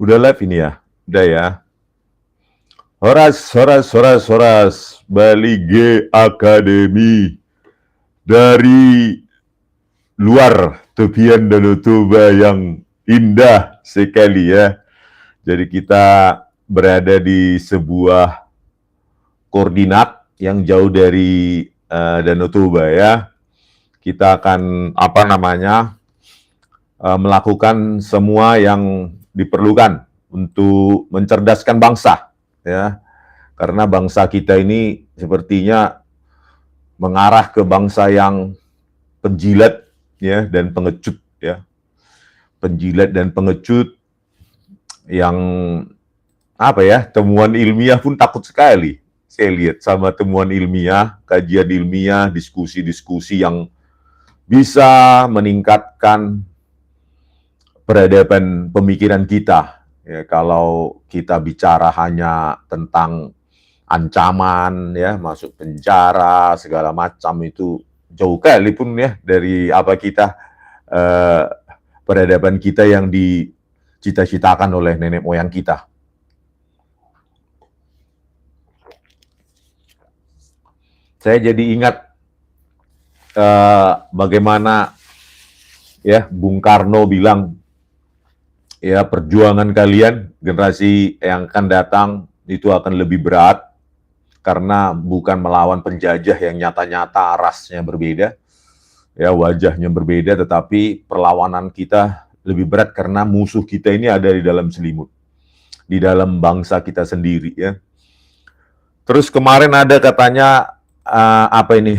Udah live ini ya? Udah ya. Horas, horas, horas, horas. Bali G Academy. Dari luar tepian Danau Toba yang indah sekali ya. Jadi kita berada di sebuah koordinat yang jauh dari Danau Toba ya. Kita akan melakukan semua yang diperlukan untuk mencerdaskan bangsa ya, karena bangsa kita ini sepertinya mengarah ke bangsa yang penjilat ya dan pengecut ya, penjilat dan pengecut yang temuan ilmiah pun takut sekali saya lihat sama temuan ilmiah, kajian ilmiah, diskusi-diskusi yang bisa meningkatkan peradaban pemikiran kita. Ya, kalau kita bicara hanya tentang ancaman, ya masuk penjara segala macam itu jauh kali pun ya dari peradaban kita yang dicita-citakan oleh nenek moyang kita. Saya jadi ingat bagaimana ya Bung Karno bilang, ya perjuangan kalian generasi yang akan datang itu akan lebih berat karena bukan melawan penjajah yang nyata-nyata rasnya berbeda, ya wajahnya berbeda, tetapi perlawanan kita lebih berat karena musuh kita ini ada di dalam selimut, di dalam bangsa kita sendiri ya. Terus kemarin ada katanya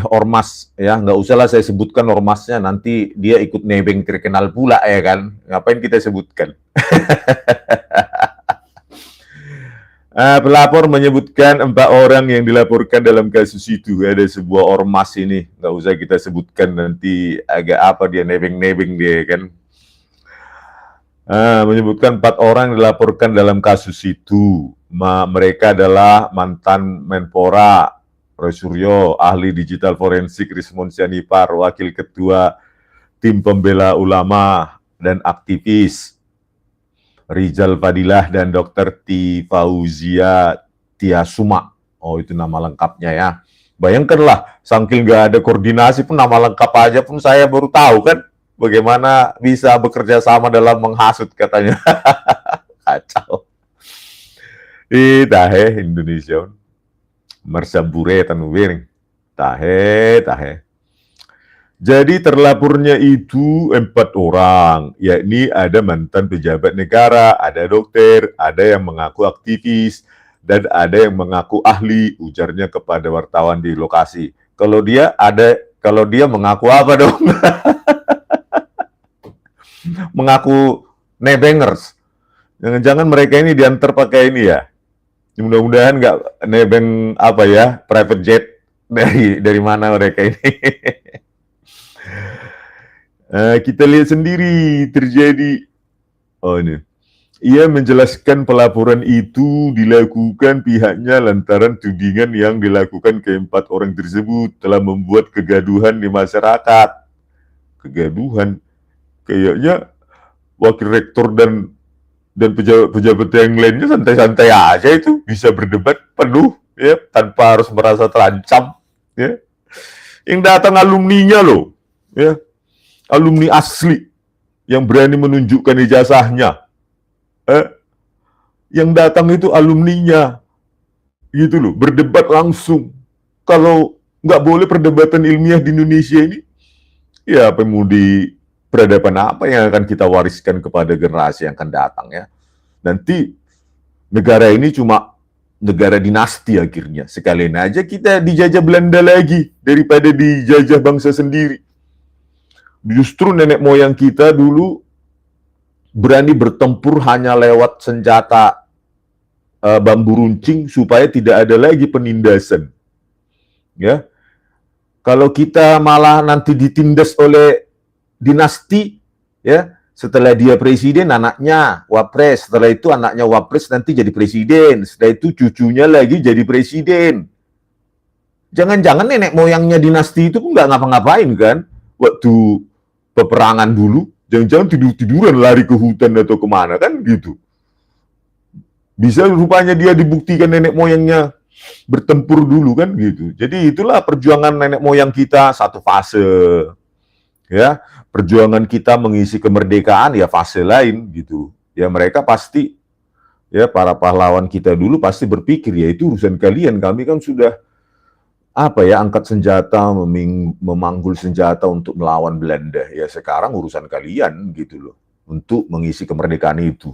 ormas ya, nggak usahlah saya sebutkan ormasnya, nanti dia ikut nebeng terkenal pula ya kan, ngapain kita sebutkan. Pelapor menyebutkan 4 orang yang dilaporkan dalam kasus itu. Ada sebuah ormas ini, nggak usah kita sebutkan, nanti agak dia nebeng-nebeng dia kan. Menyebutkan 4 orang yang dilaporkan dalam kasus itu. Mereka adalah mantan Menpora Roy Suryo, ahli digital forensik Rismon Sianipar, wakil ketua tim pembela ulama dan aktivis Rizal Fadilah, dan Dr. T. Fauzia Tiasuma. Oh, itu nama lengkapnya ya. Bayangkanlah, saking nggak ada koordinasi pun nama lengkap aja pun saya baru tahu kan. Bagaimana bisa bekerja sama dalam menghasut katanya. Kacau. Tahe Indonesia. Mersabure tanuwing. Tahe. Jadi terlapornya itu 4 orang, yakni ada mantan pejabat negara, ada dokter, ada yang mengaku aktivis, dan ada yang mengaku ahli, ujarnya kepada wartawan di lokasi. Kalau dia mengaku apa dong? Mengaku nebengers. Jangan-jangan mereka ini diantar pakai ini ya. Mudah-mudahan nggak nebeng private jet dari mana mereka ini. Kita lihat sendiri terjadi. Oh ini. Ia menjelaskan pelaporan itu dilakukan pihaknya lantaran tudingan yang dilakukan ke 4 orang tersebut telah membuat kegaduhan di masyarakat. Kegaduhan? Kayaknya wakil rektor dan pejabat yang lainnya santai-santai aja itu, bisa berdebat penuh ya tanpa harus merasa terancam ya. Yang datang alumninya loh ya, alumni asli yang berani menunjukkan ijazahnya. Yang datang itu alumninya gitu loh, berdebat langsung. Kalau nggak boleh perdebatan ilmiah di Indonesia ini, ya pemudi peradaban apa yang akan kita wariskan kepada generasi yang akan datang ya. Nanti negara ini cuma negara dinasti akhirnya. Sekalian aja kita dijajah Belanda lagi daripada dijajah bangsa sendiri. Justru nenek moyang kita dulu berani bertempur hanya lewat senjata bambu runcing supaya tidak ada lagi penindasan. Ya. Kalau kita malah nanti ditindas oleh dinasti, ya, setelah dia presiden, anaknya wapres, setelah itu anaknya wapres nanti jadi presiden, setelah itu cucunya lagi jadi presiden. Jangan-jangan nenek moyangnya dinasti itu pun nggak ngapa-ngapain kan, waktu peperangan dulu, jangan-jangan tidur-tiduran lari ke hutan atau kemana kan gitu. Bisa rupanya dia dibuktikan nenek moyangnya bertempur dulu kan gitu. Jadi itulah perjuangan nenek moyang kita satu fase, ya. Perjuangan kita mengisi kemerdekaan ya fase lain gitu. Ya mereka pasti, ya para pahlawan kita dulu pasti berpikir ya itu urusan kalian, kami kan sudah apa ya angkat senjata, memanggul senjata untuk melawan Belanda. Ya sekarang urusan kalian gitu loh untuk mengisi kemerdekaan itu.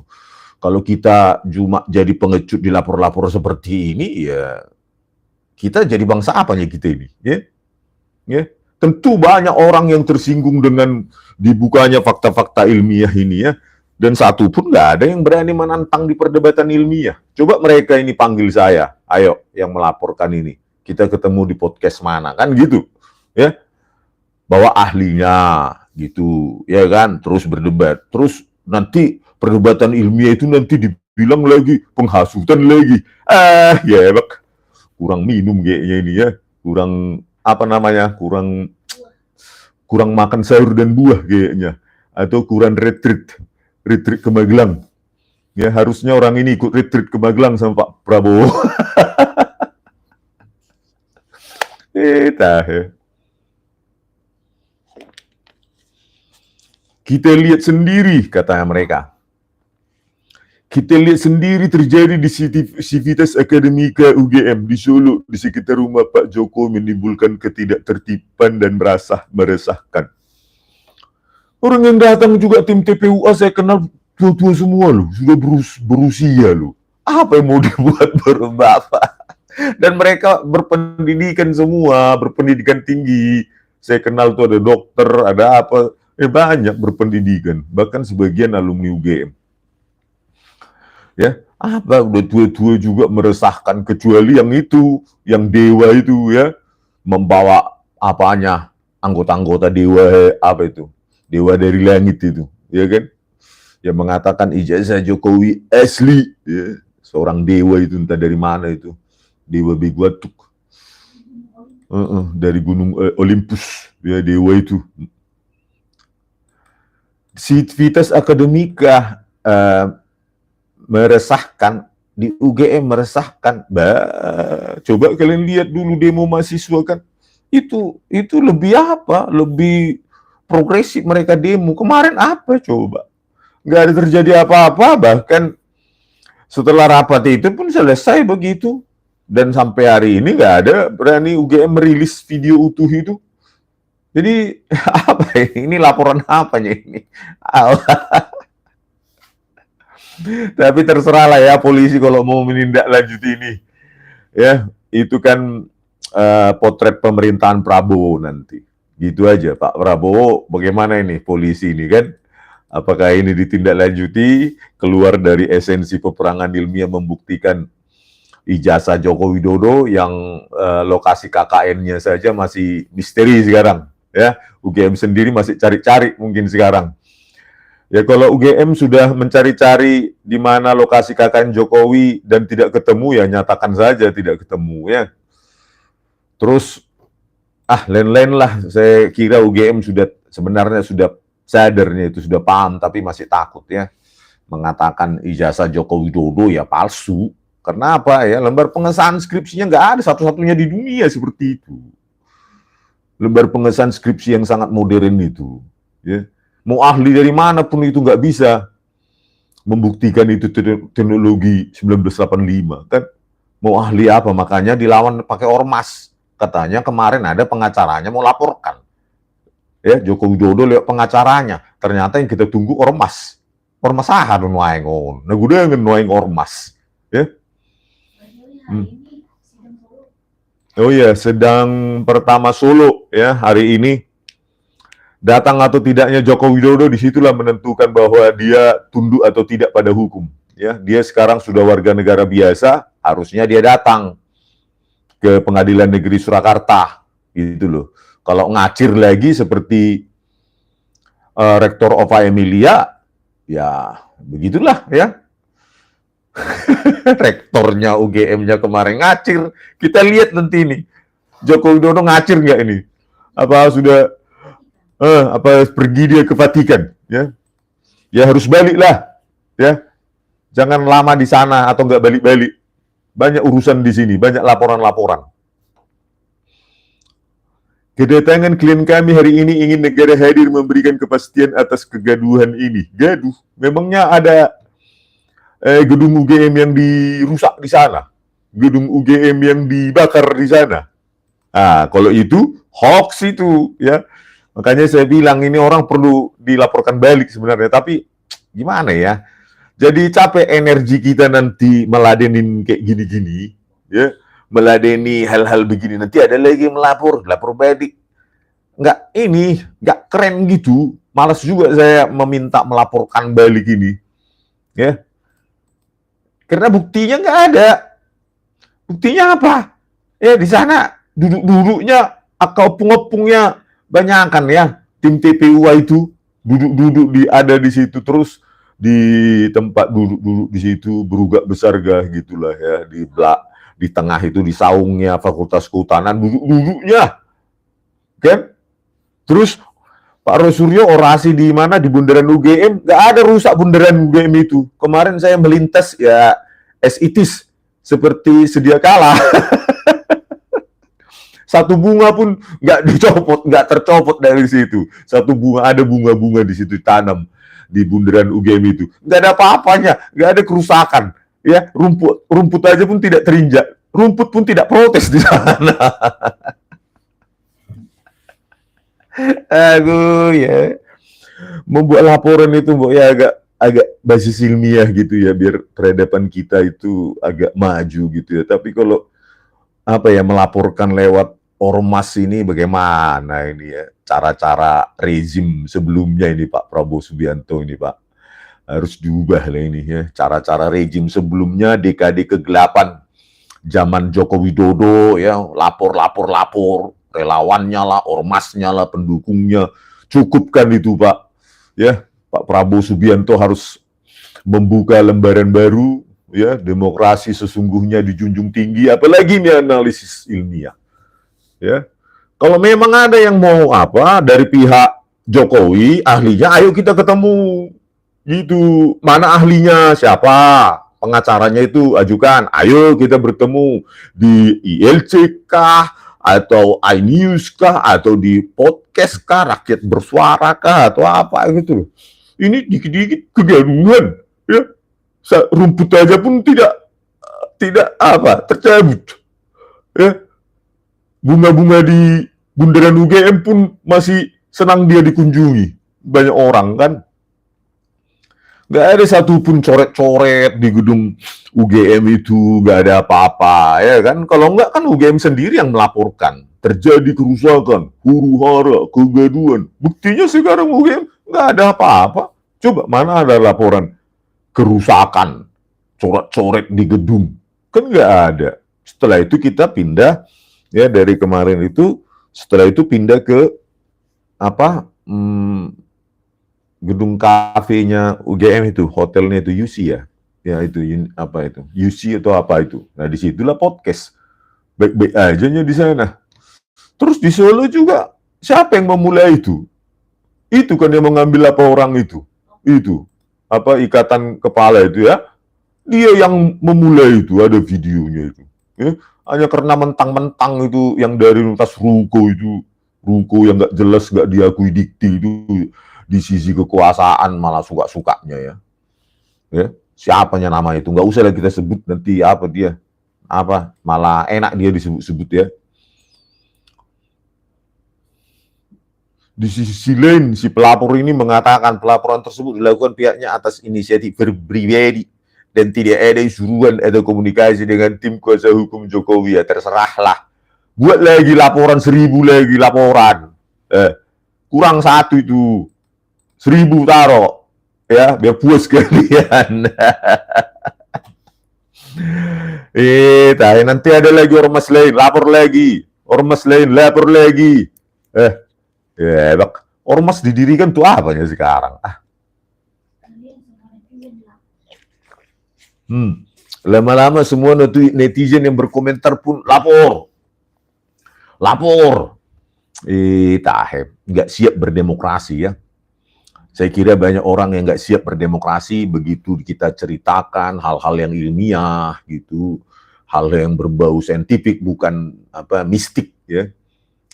Kalau kita cuma jadi pengecut di lapor-lapor seperti ini, ya kita jadi bangsa apa ya kita ini? Ya, tentu banyak orang yang tersinggung dengan dibukanya fakta-fakta ilmiah ini ya. Dan satu pun nggak ada yang berani menantang di perdebatan ilmiah. Coba mereka ini panggil saya, ayo yang melaporkan ini. Kita ketemu di podcast mana kan gitu, ya. Bawa ahlinya gitu, ya kan. Terus berdebat, terus nanti perdebatan ilmiah itu nanti dibilang lagi penghasutan lagi. Ya kurang minum kayaknya ini ya, kurang apa namanya, kurang makan sayur dan buah kayaknya, atau kurang retreat ke Magelang. Ya harusnya orang ini ikut retreat ke Magelang sama Pak Prabowo. Kita lihat sendiri, kata mereka. Kita lihat sendiri terjadi di Civitas Akademika UGM di Solo, di sekitar rumah Pak Joko menimbulkan ketidaktertiban dan meresahkan. Orang yang datang juga tim TPUA saya kenal tua-tua semua loh, sudah berusia loh. Apa yang mau dibuat baru Bapak? Dan mereka berpendidikan semua, berpendidikan tinggi. Saya kenal tuh ada dokter, ada apa, banyak berpendidikan, bahkan sebagian alumni UGM. Ya, apa udah tua-tua juga meresahkan, kecuali yang itu, yang dewa itu ya, membawa apanya, anggota-anggota dewa apa itu, dewa dari langit itu, ya kan, yang mengatakan ijazah Jokowi asli, ya. Seorang dewa itu entah dari mana itu, dewa Beguatuk, dari gunung Olympus, ya dewa itu. Civitas Akademika meresahkan, di UGM meresahkan. Coba kalian lihat dulu demo mahasiswa kan, itu lebih apa, lebih progresif mereka demo. Kemarin apa coba, nggak ada terjadi apa-apa, bahkan setelah rapat itu pun selesai begitu, dan sampai hari ini nggak ada berani UGM merilis video utuh itu. Jadi apa ini laporan apanya ini? Tapi terserah lah ya polisi kalau mau menindaklanjuti ini. Ya, itu kan potret pemerintahan Prabowo nanti. Gitu aja, Pak Prabowo bagaimana ini polisi ini kan? Apakah ini ditindaklanjuti, keluar dari esensi peperangan ilmiah membuktikan ijazah Joko Widodo yang lokasi KKN-nya saja masih misteri sekarang. Ya, UGM sendiri masih cari-cari mungkin sekarang. Ya kalau UGM sudah mencari-cari di mana lokasi KKN Jokowi dan tidak ketemu, ya nyatakan saja tidak ketemu ya. Terus lain-lain lah, saya kira UGM sebenarnya sudah sadarnya itu, sudah paham, tapi masih takut ya mengatakan ijazah Joko Widodo ya palsu. Karena apa ya, lembar pengesahan skripsinya nggak ada, satu-satunya di dunia seperti itu. Lembar pengesahan skripsi yang sangat modern itu, ya. Mau ahli dari mana pun itu nggak bisa membuktikan itu teknologi 1985 kan. Mau ahli apa, makanya dilawan pakai ormas. Katanya kemarin ada pengacaranya mau laporkan, ya Joko Widodo lewat pengacaranya. Ternyata yang kita tunggu ormas ahadun waengon nagudengen waeng ormas, ya. Oh iya, sedang pertama Solo ya hari ini. Datang atau tidaknya Joko Widodo, disitulah menentukan bahwa dia tunduk atau tidak pada hukum. Ya, dia sekarang sudah warga negara biasa, harusnya dia datang ke Pengadilan Negeri Surakarta, gitu loh. Kalau ngacir lagi seperti Rektor Ova Emilia, ya begitulah ya. Rektornya UGM-nya kemarin ngacir. Kita lihat nanti ini, Joko Widodo ngacir nggak ini? Apa sudah apa pergi dia ke Vatikan, ya? Ya harus balik lah, ya. Jangan lama di sana atau nggak balik-balik. Banyak urusan di sini, banyak laporan-laporan. Kedatangan klien kami hari ini ingin negara hadir memberikan kepastian atas kegaduhan ini. Gaduh, memangnya ada gedung UGM yang dirusak di sana, gedung UGM yang dibakar di sana. Nah, kalau itu hoax itu, ya. Makanya saya bilang ini orang perlu dilaporkan balik sebenarnya. Tapi gimana ya? Jadi capek energi kita nanti meladenin kayak gini-gini, ya. Meladeni hal-hal begini, nanti ada lagi yang lapor balik. Nggak keren gitu. Malas juga saya meminta melaporkan balik ini. Ya. Karena buktinya nggak ada. Buktinya apa? Ya di sana duduk-duduknya, opung-opungnya banyak kan ya. Tim TPUA itu duduk-duduk ada di situ terus di tempat duduk-duduk di situ berugak besar gitulah ya di tengah itu di saungnya Fakultas Kehutanan duduk-duduknya, kan? Terus Pak Rosuryo orasi di mana di bundaran UGM, nggak ada rusak bundaran UGM itu. Kemarin saya melintas ya as it is seperti sedia kala. Satu bunga pun nggak tercopot dari situ. Satu bunga, ada bunga-bunga di situ tanam di bundaran UGM itu. Nggak ada apa-apanya, nggak ada kerusakan. Ya, rumput aja pun tidak terinjak. Rumput pun tidak protes di sana. Aduh ya. Membuat laporan itu ya agak basis ilmiah gitu ya, biar peradaban kita itu agak maju gitu ya. Tapi kalau melaporkan lewat ormas ini bagaimana ini ya, cara-cara rezim sebelumnya ini Pak Prabowo Subianto ini Pak, harus diubah lah ini ya, cara-cara rezim sebelumnya dekade ke-8 zaman Joko Widodo ya, lapor relawannya lah, ormasnya lah, pendukungnya, cukupkan itu Pak ya. Pak Prabowo Subianto harus membuka lembaran baru ya, demokrasi sesungguhnya dijunjung tinggi, apalagi ini analisis ilmiah. Ya. Kalau memang ada yang mau dari pihak Jokowi, ahlinya ayo kita ketemu. Gitu. Mana ahlinya, siapa? Pengacaranya itu ajukan. Ayo kita bertemu di ILC kah, atau iNews kah, atau di podcast kah, Rakyat Bersuara kah, atau apa gitu. Ini dikit-dikit kegaduhan, ya. Rumput aja pun tidak tercabut. Ya. Bunga-bunga di bundaran UGM pun masih senang dia dikunjungi. Banyak orang kan. Nggak ada satupun coret-coret di gedung UGM itu, nggak ada apa-apa, ya kan? Kalau nggak kan UGM sendiri yang melaporkan. Terjadi kerusakan, huru-hara, kegaduhan. Buktinya sekarang UGM nggak ada apa-apa. Coba mana ada laporan kerusakan, coret-coret di gedung. Kan nggak ada. Setelah itu kita pindah, ya dari kemarin itu, setelah itu pindah ke gedung kafenya UGM itu, hotelnya itu UC ya. Ya itu UC atau apa itu. Nah disitulah podcast. Baik-baik aja di sana. Terus di Solo juga siapa yang memulai itu? Itu kan yang mengambil orang itu. Itu ikatan kepala itu ya. Dia yang memulai itu, ada videonya itu. Ya. Hanya karena mentang-mentang itu yang dari lintas ruko yang nggak jelas, nggak diakui dikti itu di sisi kekuasaan malah suka-sukanya ya. Siapanya nama itu nggak usah lah kita sebut, nanti dia malah enak dia disebut-sebut ya. Di sisi lain si pelapor ini mengatakan pelaporan tersebut dilakukan pihaknya atas inisiatif pribadi dan tidak ada suruhan atau komunikasi dengan tim kuasa hukum Jokowi. Ya terserahlah. Buat lagi laporan 1000 lagi laporan. Kurang 1 itu. 1000 taruh. Ya, biar puas kalian. Nanti ada lagi ormas lain, lapor lagi. Ormas lain, lapor lagi. Ormas didirikan tuh apanya sekarang? Lama-lama semua netizen yang berkomentar pun lapor. Nggak siap berdemokrasi ya. Saya kira banyak orang yang nggak siap berdemokrasi begitu kita ceritakan hal-hal yang ilmiah gitu, hal yang berbau saintifik bukan apa mistik ya.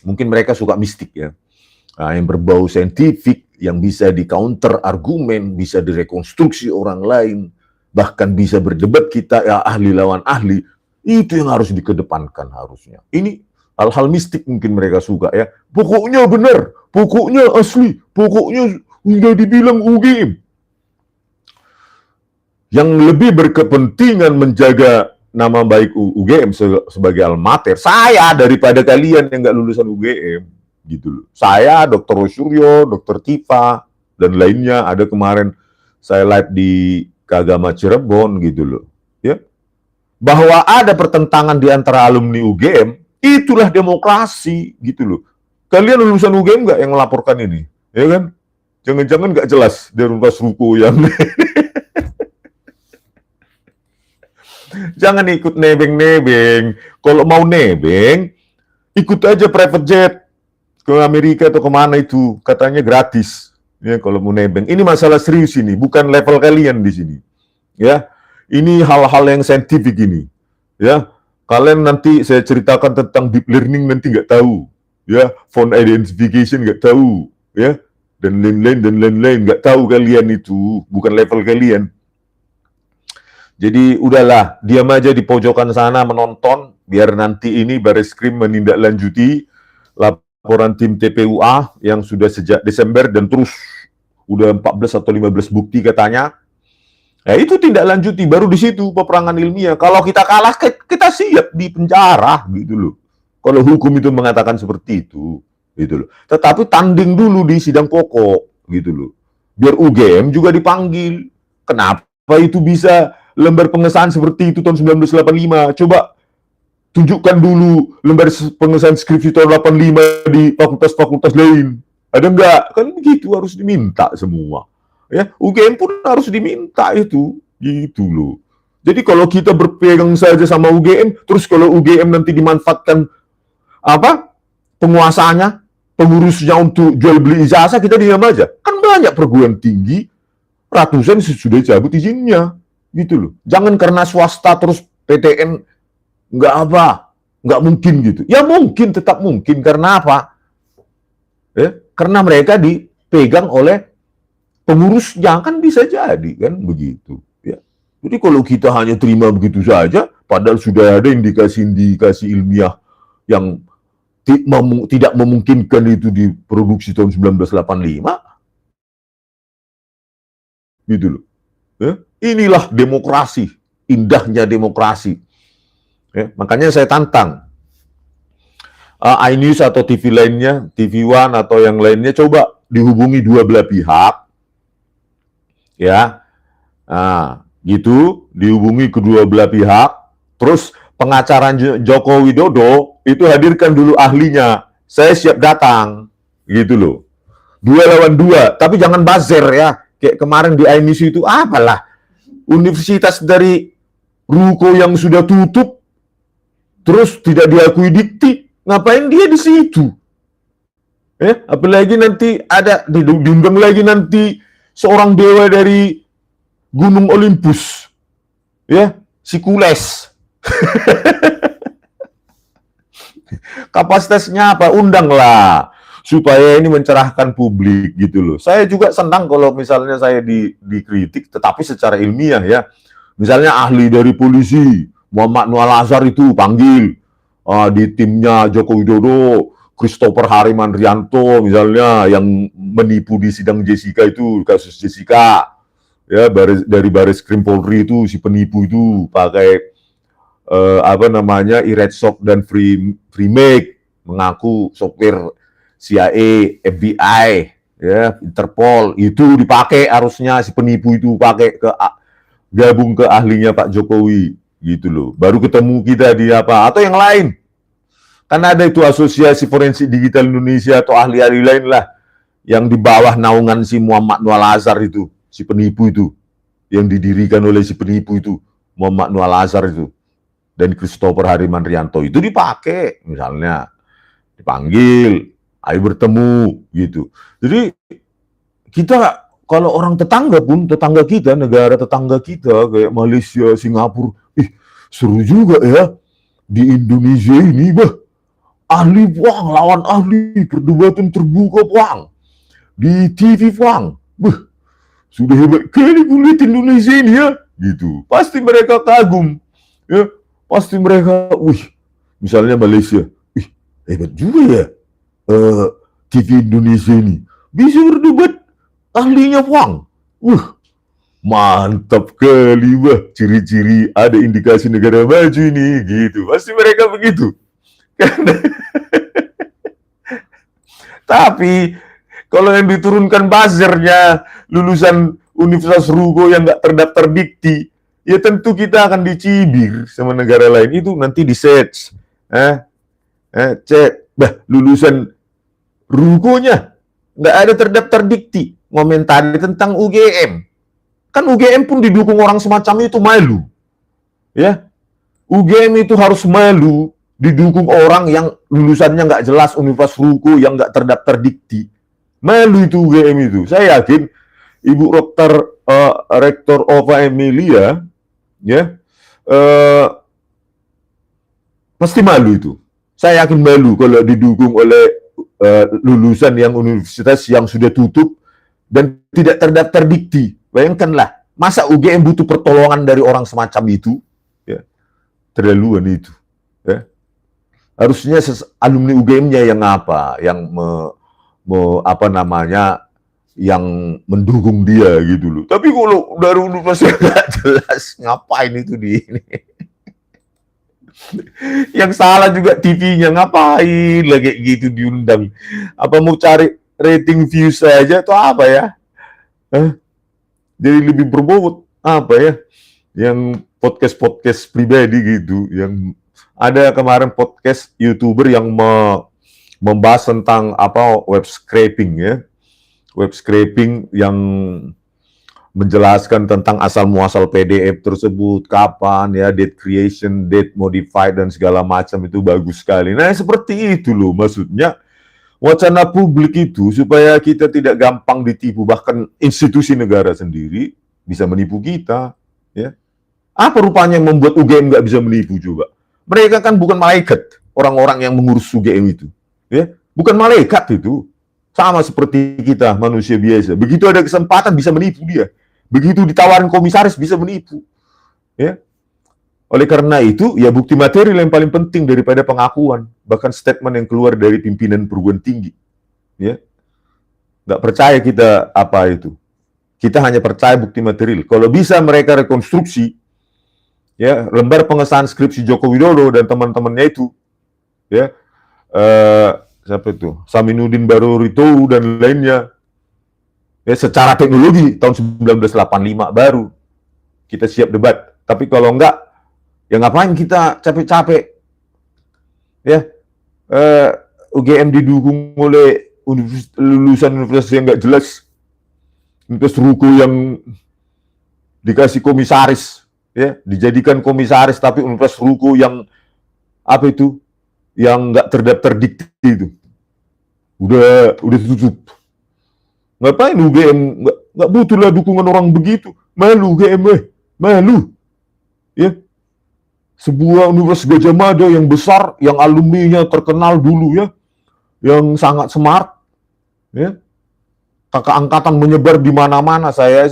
Mungkin mereka suka mistik ya. Nah, yang berbau saintifik yang bisa di-counter argumen, bisa direkonstruksi orang lain, bahkan bisa berdebat kita ya ahli lawan ahli, itu yang harus dikedepankan harusnya. Ini hal-hal mistik mungkin mereka suka ya. Pokoknya benar, pokoknya asli, pokoknya udah dibilang UGM. Yang lebih berkepentingan menjaga nama baik UGM sebagai alma mater, saya daripada kalian yang nggak lulusan UGM. Gitu loh. Saya, Dr. Rosuryo, Dr. Tifa, dan lainnya, ada kemarin saya live di Kagama Cirebon gitu loh. Ya. Bahwa ada pertentangan di antara alumni UGM, itulah demokrasi gitu loh. Kalian lulusan UGM nggak yang melaporkan ini? Ya kan? Jangan-jangan nggak jelas dari Unpas Ruko yang jangan ikut nebeng-nebeng. Kalau mau nebeng, ikut aja private jet ke Amerika atau kemana itu, katanya gratis. Ya kalau mau nebeng. Ini masalah serius ini, bukan level kalian di sini. Ya, ini hal-hal yang saintifik ini. Ya, kalian nanti saya ceritakan tentang deep learning nanti nggak tahu. Ya, phone identification nggak tahu. Ya, dan lain-lain nggak tahu kalian itu, bukan level kalian. Jadi udahlah, diam aja di pojokan sana menonton, biar nanti ini Bareskrim menindaklanjuti laporan tim TPUA yang sudah sejak Desember dan terus udah 14 atau 15 bukti katanya. Ya itu tindak lanjuti, baru di situ peperangan ilmiah. Kalau kita kalah, kita siap di penjara gitu loh. Kalau hukum itu mengatakan seperti itu. Gitu loh. Tetapi tanding dulu di sidang pokok gitu loh. Biar UGM juga dipanggil. Kenapa itu bisa lembar pengesahan seperti itu tahun 1985? Coba tunjukkan dulu lembar pengesahan skripsi tahun 85 di fakultas-fakultas lain. Ada enggak? Kan begitu harus diminta semua. Ya, UGM pun harus diminta itu. Gitu loh. Jadi kalau kita berpegang saja sama UGM, terus kalau UGM nanti dimanfaatkan apa? Penguasanya, pengurusnya untuk jual beli ijazah, kita diam aja. Kan banyak perguruan tinggi, ratusan sudah cabut izinnya. Gitu loh. Jangan karena swasta terus PTN nggak apa, nggak mungkin gitu. Ya mungkin, tetap mungkin. Karena apa? Ya, karena mereka dipegang oleh pengurusnya, kan bisa jadi kan begitu. Ya. Jadi kalau kita hanya terima begitu saja, padahal sudah ada indikasi-indikasi ilmiah yang tidak memungkinkan itu diproduksi tahun 1985, gitu loh. Ya. Inilah demokrasi, indahnya demokrasi. Ya. Makanya saya tantang iNews atau TV lainnya, TV One atau yang lainnya, coba dihubungi dua belah pihak, ya, nah, gitu, dihubungi kedua belah pihak, terus pengacara Joko Widodo itu hadirkan dulu ahlinya, saya siap datang, gitu loh. 2 lawan 2, tapi jangan buzzer ya, kayak kemarin di iNews itu, apalah, universitas dari Ruko yang sudah tutup, terus tidak diakui dikti, ngapain dia di situ? Apalagi nanti ada diundang lagi nanti seorang dewa dari Gunung Olympus, ya, si Kules. Kapasitasnya apa? Undanglah supaya ini mencerahkan publik gitu loh. Saya juga senang kalau misalnya saya dikritik, tetapi secara ilmiah ya. Misalnya ahli dari polisi Muhammad Nual Azhar itu panggil di timnya Joko Widodo, Christopher Harimanrianto misalnya yang menipu di sidang Jessica itu, kasus Jessica, ya dari Bareskrim Polri itu si penipu itu pakai apa namanya Iretsok dan Freemake, mengaku sopir CIA, FBI, ya Interpol, itu dipakai harusnya si penipu itu pakai gabung ke ahlinya Pak Jokowi gitu loh. Baru ketemu kita di apa atau yang lain. Kan ada itu Asosiasi Forensik Digital Indonesia atau ahli-ahli lain lah yang di bawah naungan si Muhammad Nual Azhar itu, si penipu itu, yang didirikan oleh si penipu itu, Muhammad Nual Azhar itu, dan Christopher Harimanrianto itu dipakai, misalnya dipanggil, ayo bertemu gitu. Jadi kita kalau orang tetangga pun, tetangga kita, negara tetangga kita kayak Malaysia, Singapura, seru juga ya di Indonesia ini, ahli Puang lawan ahli, perdebatan terbuka Puang di TV Puang, sudah hebat kali kulit Indonesia ini ya, gitu. Pasti mereka kagum, ya, pasti mereka, misalnya Malaysia, hebat juga ya TV Indonesia ini, bisa berdebat ahlinya Puang, mantap kali, ciri-ciri ada indikasi negara maju ini, gitu. Pasti mereka begitu. Tapi kalau yang diturunkan buzzernya lulusan Universitas Ruko yang nggak terdaftar dikti, ya tentu kita akan dicibir sama negara lain. Itu nanti di search, cek, lulusan Rukonya nggak ada terdaftar dikti, ngomentari tentang UGM. Kan UGM pun didukung orang semacam itu, malu. Ya, UGM itu harus malu didukung orang yang lulusannya nggak jelas, Universitas Ruko yang nggak terdaftar dikti. Malu itu UGM itu. Saya yakin Ibu Rektor Ova Emilia, ya, pasti malu itu. Saya yakin malu kalau didukung oleh lulusan yang universitas yang sudah tutup dan tidak terdaftar dikti. Bayangkanlah, masa UGM butuh pertolongan dari orang semacam itu? Ya, terlaluan itu. Ya. Harusnya alumni UGM-nya yang apa, yang yang mendukung dia gitu loh. Tapi kalau dari universitas nggak jelas, ngapain itu di ini? Yang salah juga TV-nya, ngapain lagi gitu diundang? Apa mau cari rating views saja atau apa ya? Jadi lebih berbobot apa ya? Yang podcast pribadi gitu, yang ada kemarin podcast YouTuber yang membahas tentang web scraping ya. Web scraping yang menjelaskan tentang asal muasal PDF tersebut, kapan ya, date creation, date modified dan segala macam, itu bagus sekali. Nah, seperti itu loh maksudnya. Wacana publik itu supaya kita tidak gampang ditipu, bahkan institusi negara sendiri bisa menipu kita, ya. Apa rupanya yang membuat UGM nggak bisa menipu coba? Mereka kan bukan malaikat, orang-orang yang mengurus UGM itu, ya. Bukan malaikat itu. Sama seperti kita, manusia biasa. Begitu ada kesempatan bisa menipu dia. Begitu ditawarin komisaris bisa menipu. Ya. Oleh karena itu, ya bukti material yang paling penting daripada pengakuan. Bahkan statement yang keluar dari pimpinan perguruan tinggi. Ya. Nggak percaya kita apa itu. Kita hanya percaya bukti material. Kalau bisa mereka rekonstruksi, ya, lembar pengesahan skripsi Joko Widodo dan teman-temannya itu, ya, siapa itu? Saminuddin Barorito dan lainnya. Ya, secara teknologi tahun 1985 baru kita siap debat. Tapi kalau enggak, ya ngapain kita capek-capek? Ya, UGM didukung oleh lulusan universitas yang enggak jelas. Universitas Ruko yang dikasih komisaris, ya, dijadikan komisaris, tapi Universitas Ruko yang apa itu? Yang nggak terdaftar dikti itu. Udah tutup. Ngapain UGM? Nggak butuh lah dukungan orang begitu. Malu UGM, malu. Ya. Sebuah Universitas Gajah Mada yang besar, yang alumninya terkenal dulu ya, yang sangat smart, ya. Kakak angkatan menyebar di mana-mana. Saya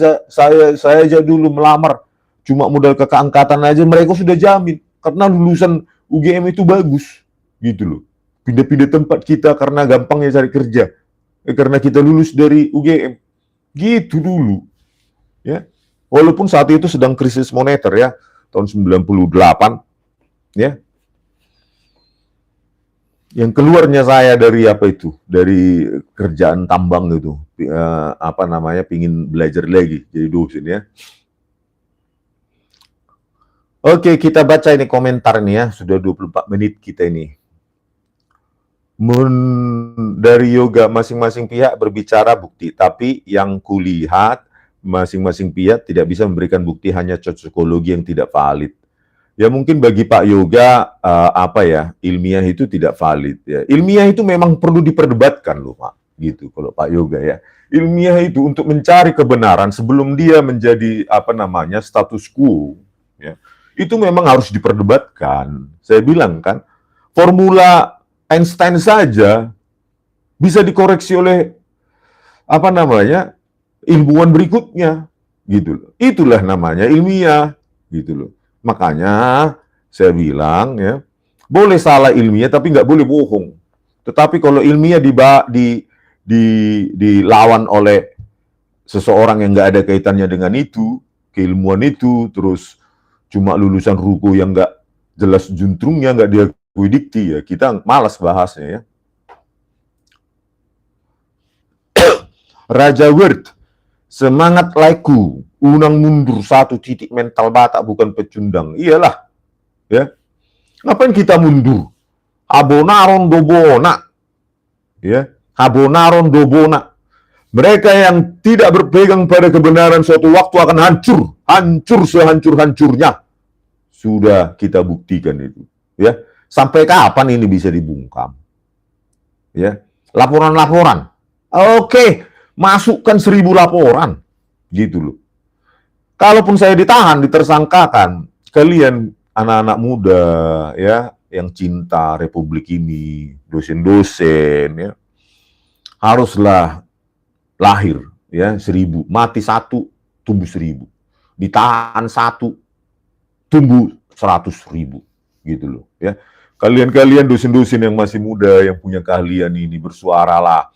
aja dulu melamar, cuma modal kakak angkatan aja mereka sudah jamin karena lulusan UGM itu bagus, gitu loh. Pindah-pindah tempat kita karena gampangnya cari kerja. Karena kita lulus dari UGM. Gitu dulu. Ya. Walaupun saat itu sedang krisis moneter ya, tahun 98, ya. Yang keluarnya saya dari apa itu? Dari kerjaan tambang itu. Pingin belajar lagi jadi dosen ya. Oke, kita baca ini komentar nih ya. Sudah 24 menit kita ini. Dari yoga masing-masing pihak berbicara bukti, tapi yang kulihat masing-masing pihak tidak bisa memberikan bukti, hanya cocokologi yang tidak valid. Ya mungkin bagi Pak Yoga ilmiah itu tidak valid ya. Ilmiah itu memang perlu diperdebatkan loh Pak, gitu kalau Pak Yoga ya. Ilmiah itu untuk mencari kebenaran sebelum dia menjadi status quo, ya. Itu memang harus diperdebatkan. Saya bilang kan, formula Einstein saja bisa dikoreksi oleh ilmuwan berikutnya, gitu loh. Itulah namanya ilmiah, gitu loh. Makanya saya bilang ya, boleh salah ilmiah tapi nggak boleh bohong. Tetapi kalau ilmiah dilawan oleh seseorang yang nggak ada kaitannya dengan itu, keilmuan itu, terus cuma lulusan ruko yang nggak jelas juntrungnya, nggak diakui dikti, ya kita malas bahasnya ya. Raja Word, semangat laiku, unang mundur satu titik mental Batak bukan pecundang. Iyalah, ya. Ngapain kita mundur? Abonaron dobona, ya. Abonaron dobona. Mereka yang tidak berpegang pada kebenaran suatu waktu akan hancur sehancur-hancurnya. Sudah kita buktikan itu, ya. Sampai kapan ini bisa dibungkam? Ya, laporan-laporan. Oke. Masukkan 1000 laporan, gitu loh. Kalaupun saya ditahan, ditersangkakan, kalian anak-anak muda ya yang cinta Republik ini, dosen-dosen ya, haruslah lahir ya 1000, mati 1, tumbuh 1000, ditahan 1, tumbuh 100.000, gitu loh ya. Kalian-kalian dosen-dosen yang masih muda yang punya keahlian ini, bersuaralah.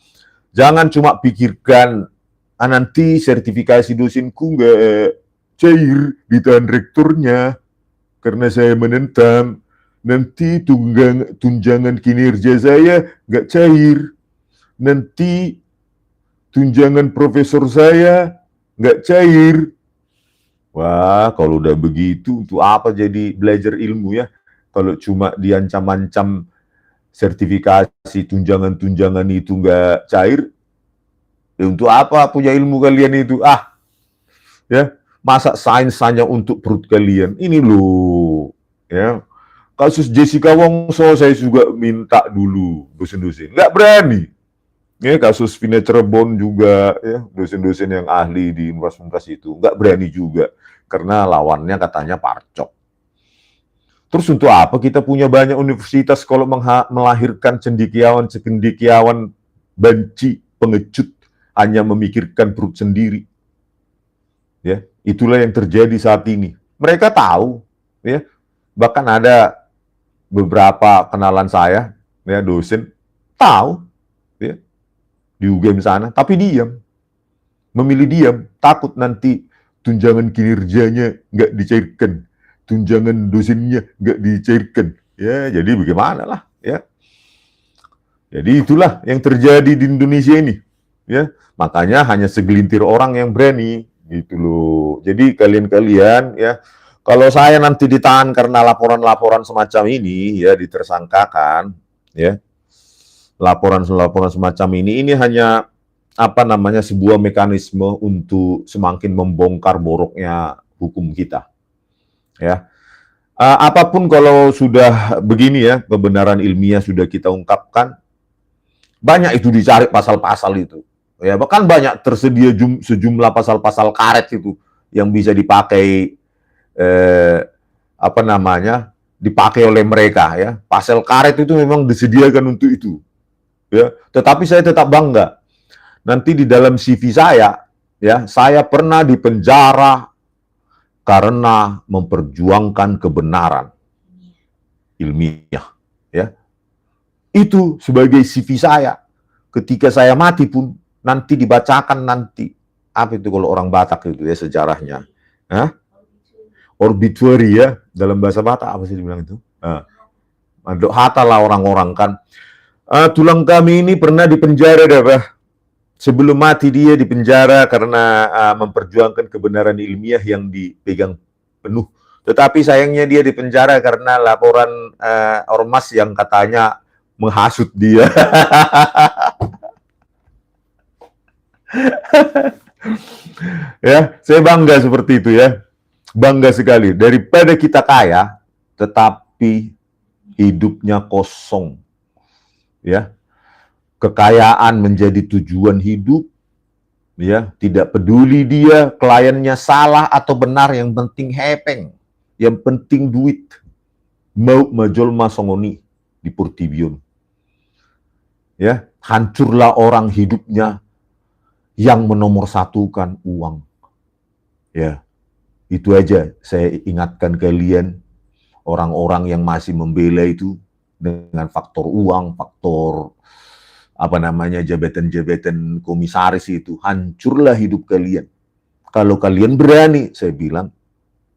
Jangan cuma pikirkan, nanti sertifikasi dosenku nggak cair, ditahan rektornya karena saya menentang. Nanti tunjangan kinerja saya nggak cair. Nanti tunjangan profesor saya nggak cair. Wah, kalau udah begitu, untuk apa jadi belajar ilmu ya? Kalau cuma diancam-ancam sertifikasi tunjangan-tunjangan itu nggak cair, ya untuk apa punya ilmu kalian itu? Ya, masa sains hanya untuk perut kalian? Ini loh, ya. Kasus Jessica Wongso saya juga minta dulu dosen-dosen, nggak berani. Ya, kasus Vina Cirebon juga, ya, dosen-dosen yang ahli di universitas itu nggak berani juga karena lawannya katanya parcok. Terus untuk apa kita punya banyak universitas kalau melahirkan cendekiawan banci, pengecut, hanya memikirkan perut sendiri. Ya, itulah yang terjadi saat ini. Mereka tahu, ya. Bahkan ada beberapa kenalan saya, ya, dosen tahu, ya, di UGM sana, tapi diam. Memilih diam, takut nanti tunjangan kinerjanya nggak dicairkan, tunjangan dosennya nggak dicairkan. Ya, jadi bagaimana lah, ya. Jadi itulah yang terjadi di Indonesia ini, ya. Makanya hanya segelintir orang yang berani, gitu loh. Jadi kalian-kalian, ya, kalau saya nanti ditahan karena laporan-laporan semacam ini, ya, ditersangkakan, ya, laporan-laporan semacam ini hanya sebuah mekanisme untuk semakin membongkar boroknya hukum kita, ya. Apapun kalau sudah begini ya, kebenaran ilmiah sudah kita ungkapkan, banyak itu dicari pasal-pasal itu, ya, bahkan banyak tersedia sejumlah pasal-pasal karet itu yang bisa dipakai dipakai oleh mereka, ya. Pasal karet itu memang disediakan untuk itu, ya. Tetapi saya tetap bangga. Nanti di dalam CV saya, ya, saya pernah dipenjara karena memperjuangkan kebenaran ilmiah, ya. Itu sebagai CV saya. Ketika saya mati pun nanti dibacakan nanti. Apa itu kalau orang Batak itu ya sejarahnya? Obituary ya, dalam bahasa Batak apa sih dibilang itu? Hata lah orang-orang kan. Tulang kami ini pernah dipenjara sebelum mati dia dipenjara karena memperjuangkan kebenaran ilmiah yang dipegang penuh. Tetapi sayangnya dia dipenjara karena laporan ormas yang katanya menghasut dia. Ya, saya bangga seperti itu ya. Bangga sekali. Daripada kita kaya, tetapi hidupnya kosong. Ya. kekayaan menjadi tujuan hidup, ya, tidak peduli dia kliennya salah atau benar, yang penting hepeng, yang penting duit. Mau majol masongoni di Purtibion. Ya, hancurlah orang hidupnya yang menomorsatukan uang. Ya, itu aja saya ingatkan kalian, orang-orang yang masih membela itu dengan faktor uang, faktor apa namanya, jabatan-jabatan komisaris itu, hancurlah hidup kalian. Kalau kalian berani, saya bilang,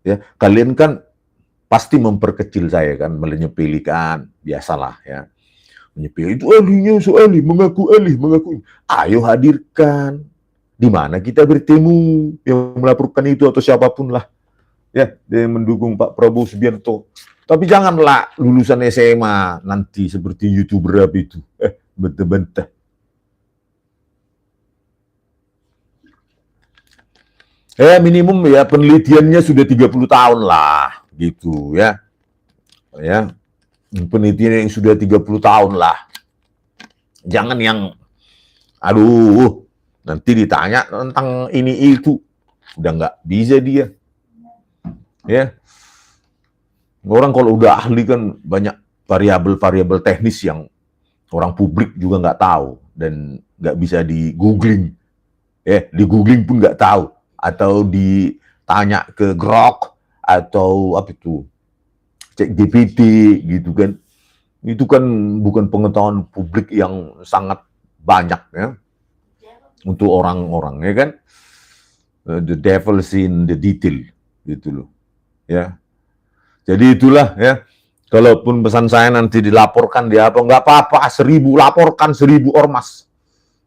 ya, kalian kan pasti memperkecil saya kan, menyepelekan, biasalah ya. Menyepil itu ahlinya, so ahli, mengaku ahli, mengaku. Ayo hadirkan. Di mana kita bertemu yang melaporkan itu atau siapapun lah. Ya, dia mendukung Pak Prabowo Subianto. Tapi janganlah lulusan SMA nanti seperti YouTuber apa itu. Bentah-bentah. Minimum ya penelitiannya sudah 30 tahun lah, gitu ya. Ya, penelitian yang sudah 30 tahun lah. Jangan yang, aduh, nanti ditanya tentang ini itu, udah nggak bisa dia. Ya, orang kalau udah ahli kan banyak variabel-variabel teknis yang orang publik juga nggak tahu dan nggak bisa di googling. Di googling pun nggak tahu, atau ditanya ke Grok atau apa itu, cek GPT gitu kan. Itu kan bukan pengetahuan publik yang sangat banyak ya untuk orang-orang, ya kan. The devil's in the detail gitu loh ya. Jadi itulah ya, kalaupun pesan saya nanti dilaporkan dia apa, nggak apa-apa, 1000 laporkan, 1000 ormas.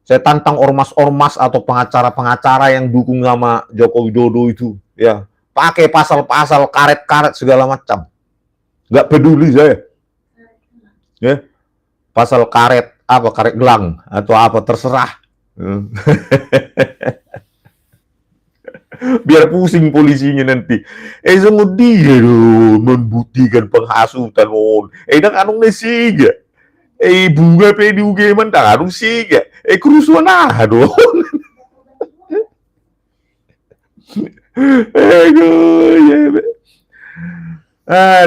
Saya tantang ormas-ormas atau pengacara-pengacara yang dukung sama Joko Widodo itu ya, pakai pasal-pasal karet-karet segala macam, nggak peduli saya ya. Pasal karet apa, karet gelang atau apa, terserah. Biar pusing polisinya nanti. Sungguh dia loh membuktikan penghasutan mon. Dak anong nasiga. Bunga pwede ugeman dak anong siga. Kerusuhan doon.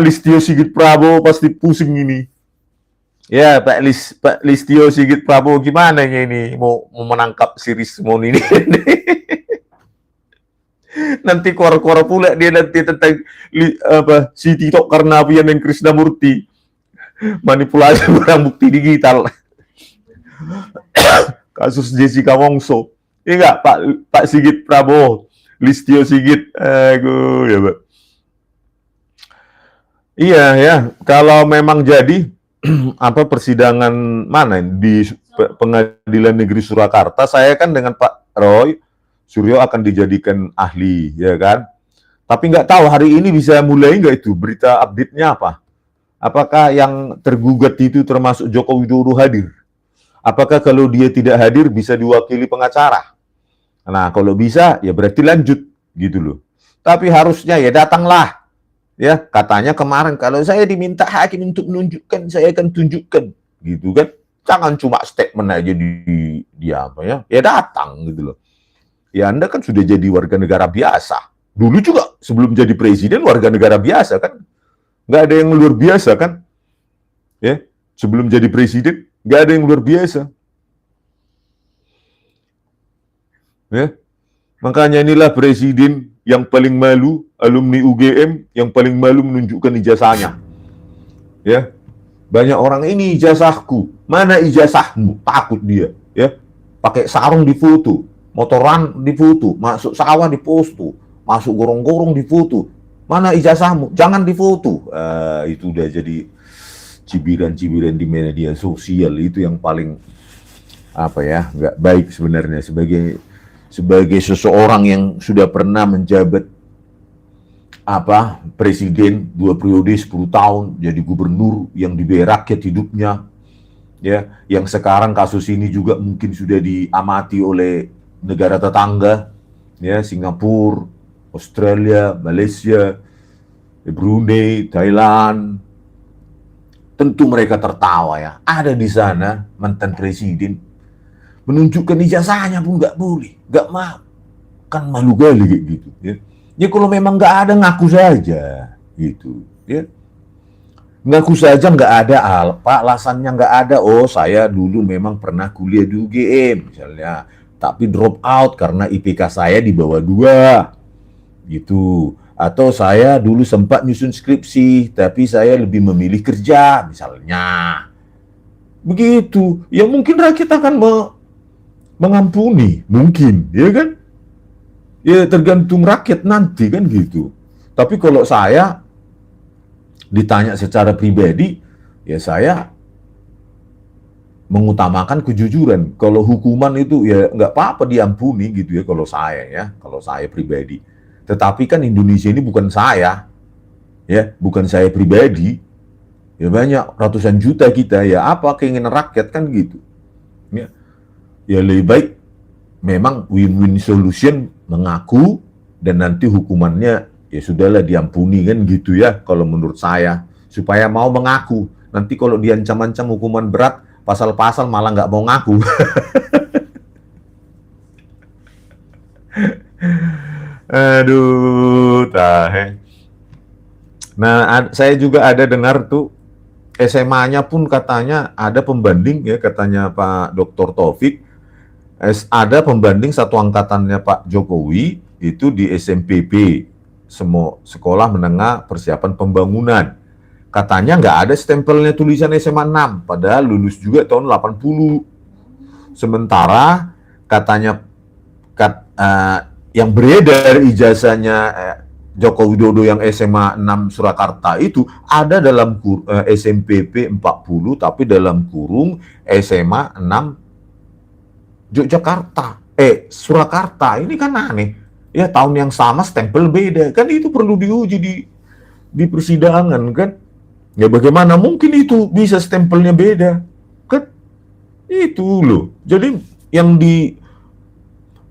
Listio Sigit Prabowo pasti pusing ini. Ya, Pak Listio Sigit Prabowo gimana ini mau menangkap si Rismon ini. Nanti kor-kor pula dia nanti tentang si TikTok Karnavian dan Krishnamurti, manipulasi barang bukti digital. Kasus Jessica Wongso. Iya nggak Pak Sigit Prabowo, Listio Sigit, ya Pak. Iya ya, kalau memang jadi apa persidangan mana di Pengadilan Negeri Surakarta, saya kan dengan Pak Roy Suryo akan dijadikan ahli, ya kan? Tapi nggak tahu hari ini bisa mulai nggak itu berita update-nya apa? Apakah yang tergugat itu termasuk Joko Widodo hadir? Apakah kalau dia tidak hadir bisa diwakili pengacara? Nah, kalau bisa ya berarti lanjut gitu loh. Tapi harusnya ya datanglah. Ya, katanya kemarin kalau saya diminta hakim untuk menunjukkan, saya akan tunjukkan, gitu kan? Jangan cuma statement aja di apa ya? Ya datang gitu loh. Ya Anda kan sudah jadi warga negara biasa. Dulu juga sebelum jadi presiden warga negara biasa kan? Nggak ada yang luar biasa kan? Ya, sebelum jadi presiden nggak ada yang luar biasa. Ya, makanya inilah presiden yang paling malu, alumni UGM yang paling malu menunjukkan ijazahnya. Ya, banyak orang ini ijazahku, mana ijazahmu? Takut dia, ya. Pakai sarung difoto, motoran difoto, masuk sawah diposto, masuk gorong-gorong difoto. Mana ijazahmu? Jangan difoto. Itu udah jadi cibiran-cibiran di media sosial, itu yang paling apa ya, nggak baik sebenarnya sebagai seseorang yang sudah pernah menjabat presiden 2 periode 10 tahun, jadi gubernur yang dibayar rakyat hidupnya, ya, yang sekarang kasus ini juga mungkin sudah diamati oleh negara tetangga, ya, Singapura, Australia, Malaysia, Brunei, Thailand, tentu mereka tertawa ya. Ada di sana mantan presiden menunjukkan ijazahnya pun nggak boleh, nggak mau, kan malu kali kayak gitu ya. Ya kalau memang nggak ada ngaku saja gitu ya. Ngaku saja nggak ada Pak, alasannya nggak ada. Oh, saya dulu memang pernah kuliah di UGM misalnya, tapi drop out karena IPK saya di bawah 2 gitu. Atau saya dulu sempat nyusun skripsi, tapi saya lebih memilih kerja misalnya. Begitu. Ya mungkin rakyat akan mengampuni, mungkin, ya kan? Ya tergantung rakyat nanti kan gitu. Tapi kalau saya ditanya secara pribadi, ya saya mengutamakan kejujuran. Kalau hukuman itu ya nggak apa-apa diampuni gitu ya kalau saya pribadi. Tetapi kan Indonesia ini bukan saya, ya bukan saya pribadi. Ya banyak ratusan juta kita, ya apa keinginan rakyat kan gitu. Ya lebih baik memang win-win solution, mengaku dan nanti hukumannya ya sudahlah diampuni kan gitu ya kalau menurut saya, supaya mau mengaku. Nanti kalau diancam-ancam hukuman berat, pasal-pasal malah nggak mau ngaku. Aduh, tahe. Nah, saya juga ada dengar tuh SMA-nya pun katanya ada pembanding ya, katanya Pak Dr. Taufik, ada pembanding satu angkatannya Pak Jokowi itu di SMPB, semua sekolah menengah persiapan pembangunan. Katanya nggak ada stempelnya tulisan SMA 6, padahal lulus juga tahun 80. Sementara katanya yang beredar ijazahnya Joko Widodo yang SMA 6 Surakarta itu ada dalam SMPP 40, tapi dalam kurung SMA 6 Yogyakarta, Surakarta. Ini kan aneh. Ya tahun yang sama stempel beda. Kan itu perlu diuji di persidangan kan. Ya bagaimana mungkin itu bisa stempelnya beda? Kan itu loh. Jadi yang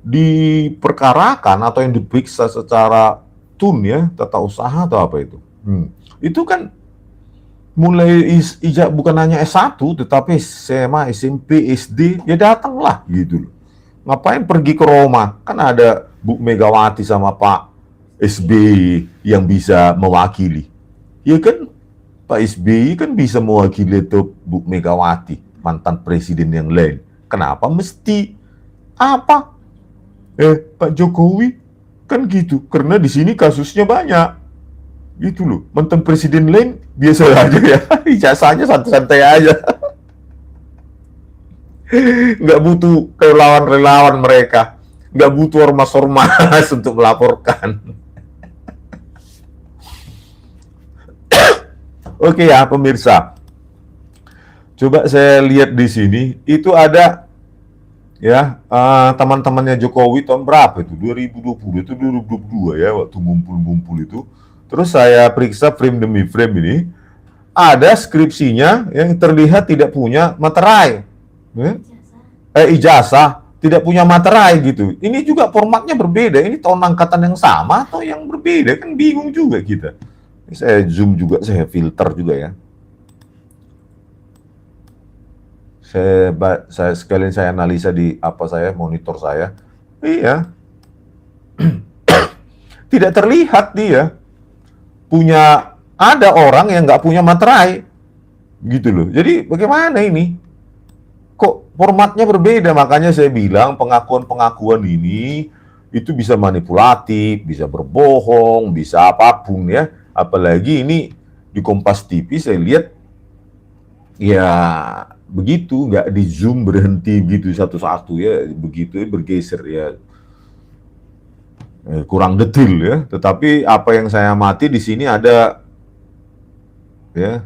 diperkarakan atau yang diperiksa secara ya, tata usaha atau apa itu. Itu kan mulai bukan hanya S1 tetapi SMA, SMP, SD, ya datanglah gitu loh. Ngapain pergi ke Roma? Kan ada Bu Megawati sama Pak SBY yang bisa mewakili. Ya kan Pak SBY kan bisa mewakili tuh Bu Megawati, mantan presiden yang lain. Kenapa mesti Pak Jokowi? Kan gitu, karena di sini kasusnya banyak. Gitu loh, mantan presiden lain biasa aja ya, ijazahnya santai-santai aja. Nggak butuh relawan-relawan mereka, nggak butuh ormas-ormas untuk melaporkan. Oke ya pemirsa, coba saya lihat di sini, itu ada ya teman-temannya Jokowi tahun berapa itu? 2020 itu 2022 ya, waktu ngumpul-ngumpul itu. Terus saya periksa frame demi frame ini, ada skripsinya yang terlihat tidak punya materai, ijazah, tidak punya materai gitu. Ini juga formatnya berbeda. Ini tahun angkatan yang sama atau yang berbeda, kan bingung juga kita. Ini saya zoom juga, saya filter juga ya. Saya sekalian saya analisa di monitor saya. Iya. Tidak terlihat dia punya, ada orang yang nggak punya materai. Gitu loh. Jadi bagaimana ini? Kok formatnya berbeda? Makanya saya bilang pengakuan-pengakuan ini itu bisa manipulatif, bisa berbohong, bisa apapun ya. Apalagi ini di Kompas TV saya lihat ya begitu, nggak di zoom berhenti gitu satu-satu ya, begitu bergeser ya, kurang detail ya. Tetapi apa yang saya amati di sini ada ya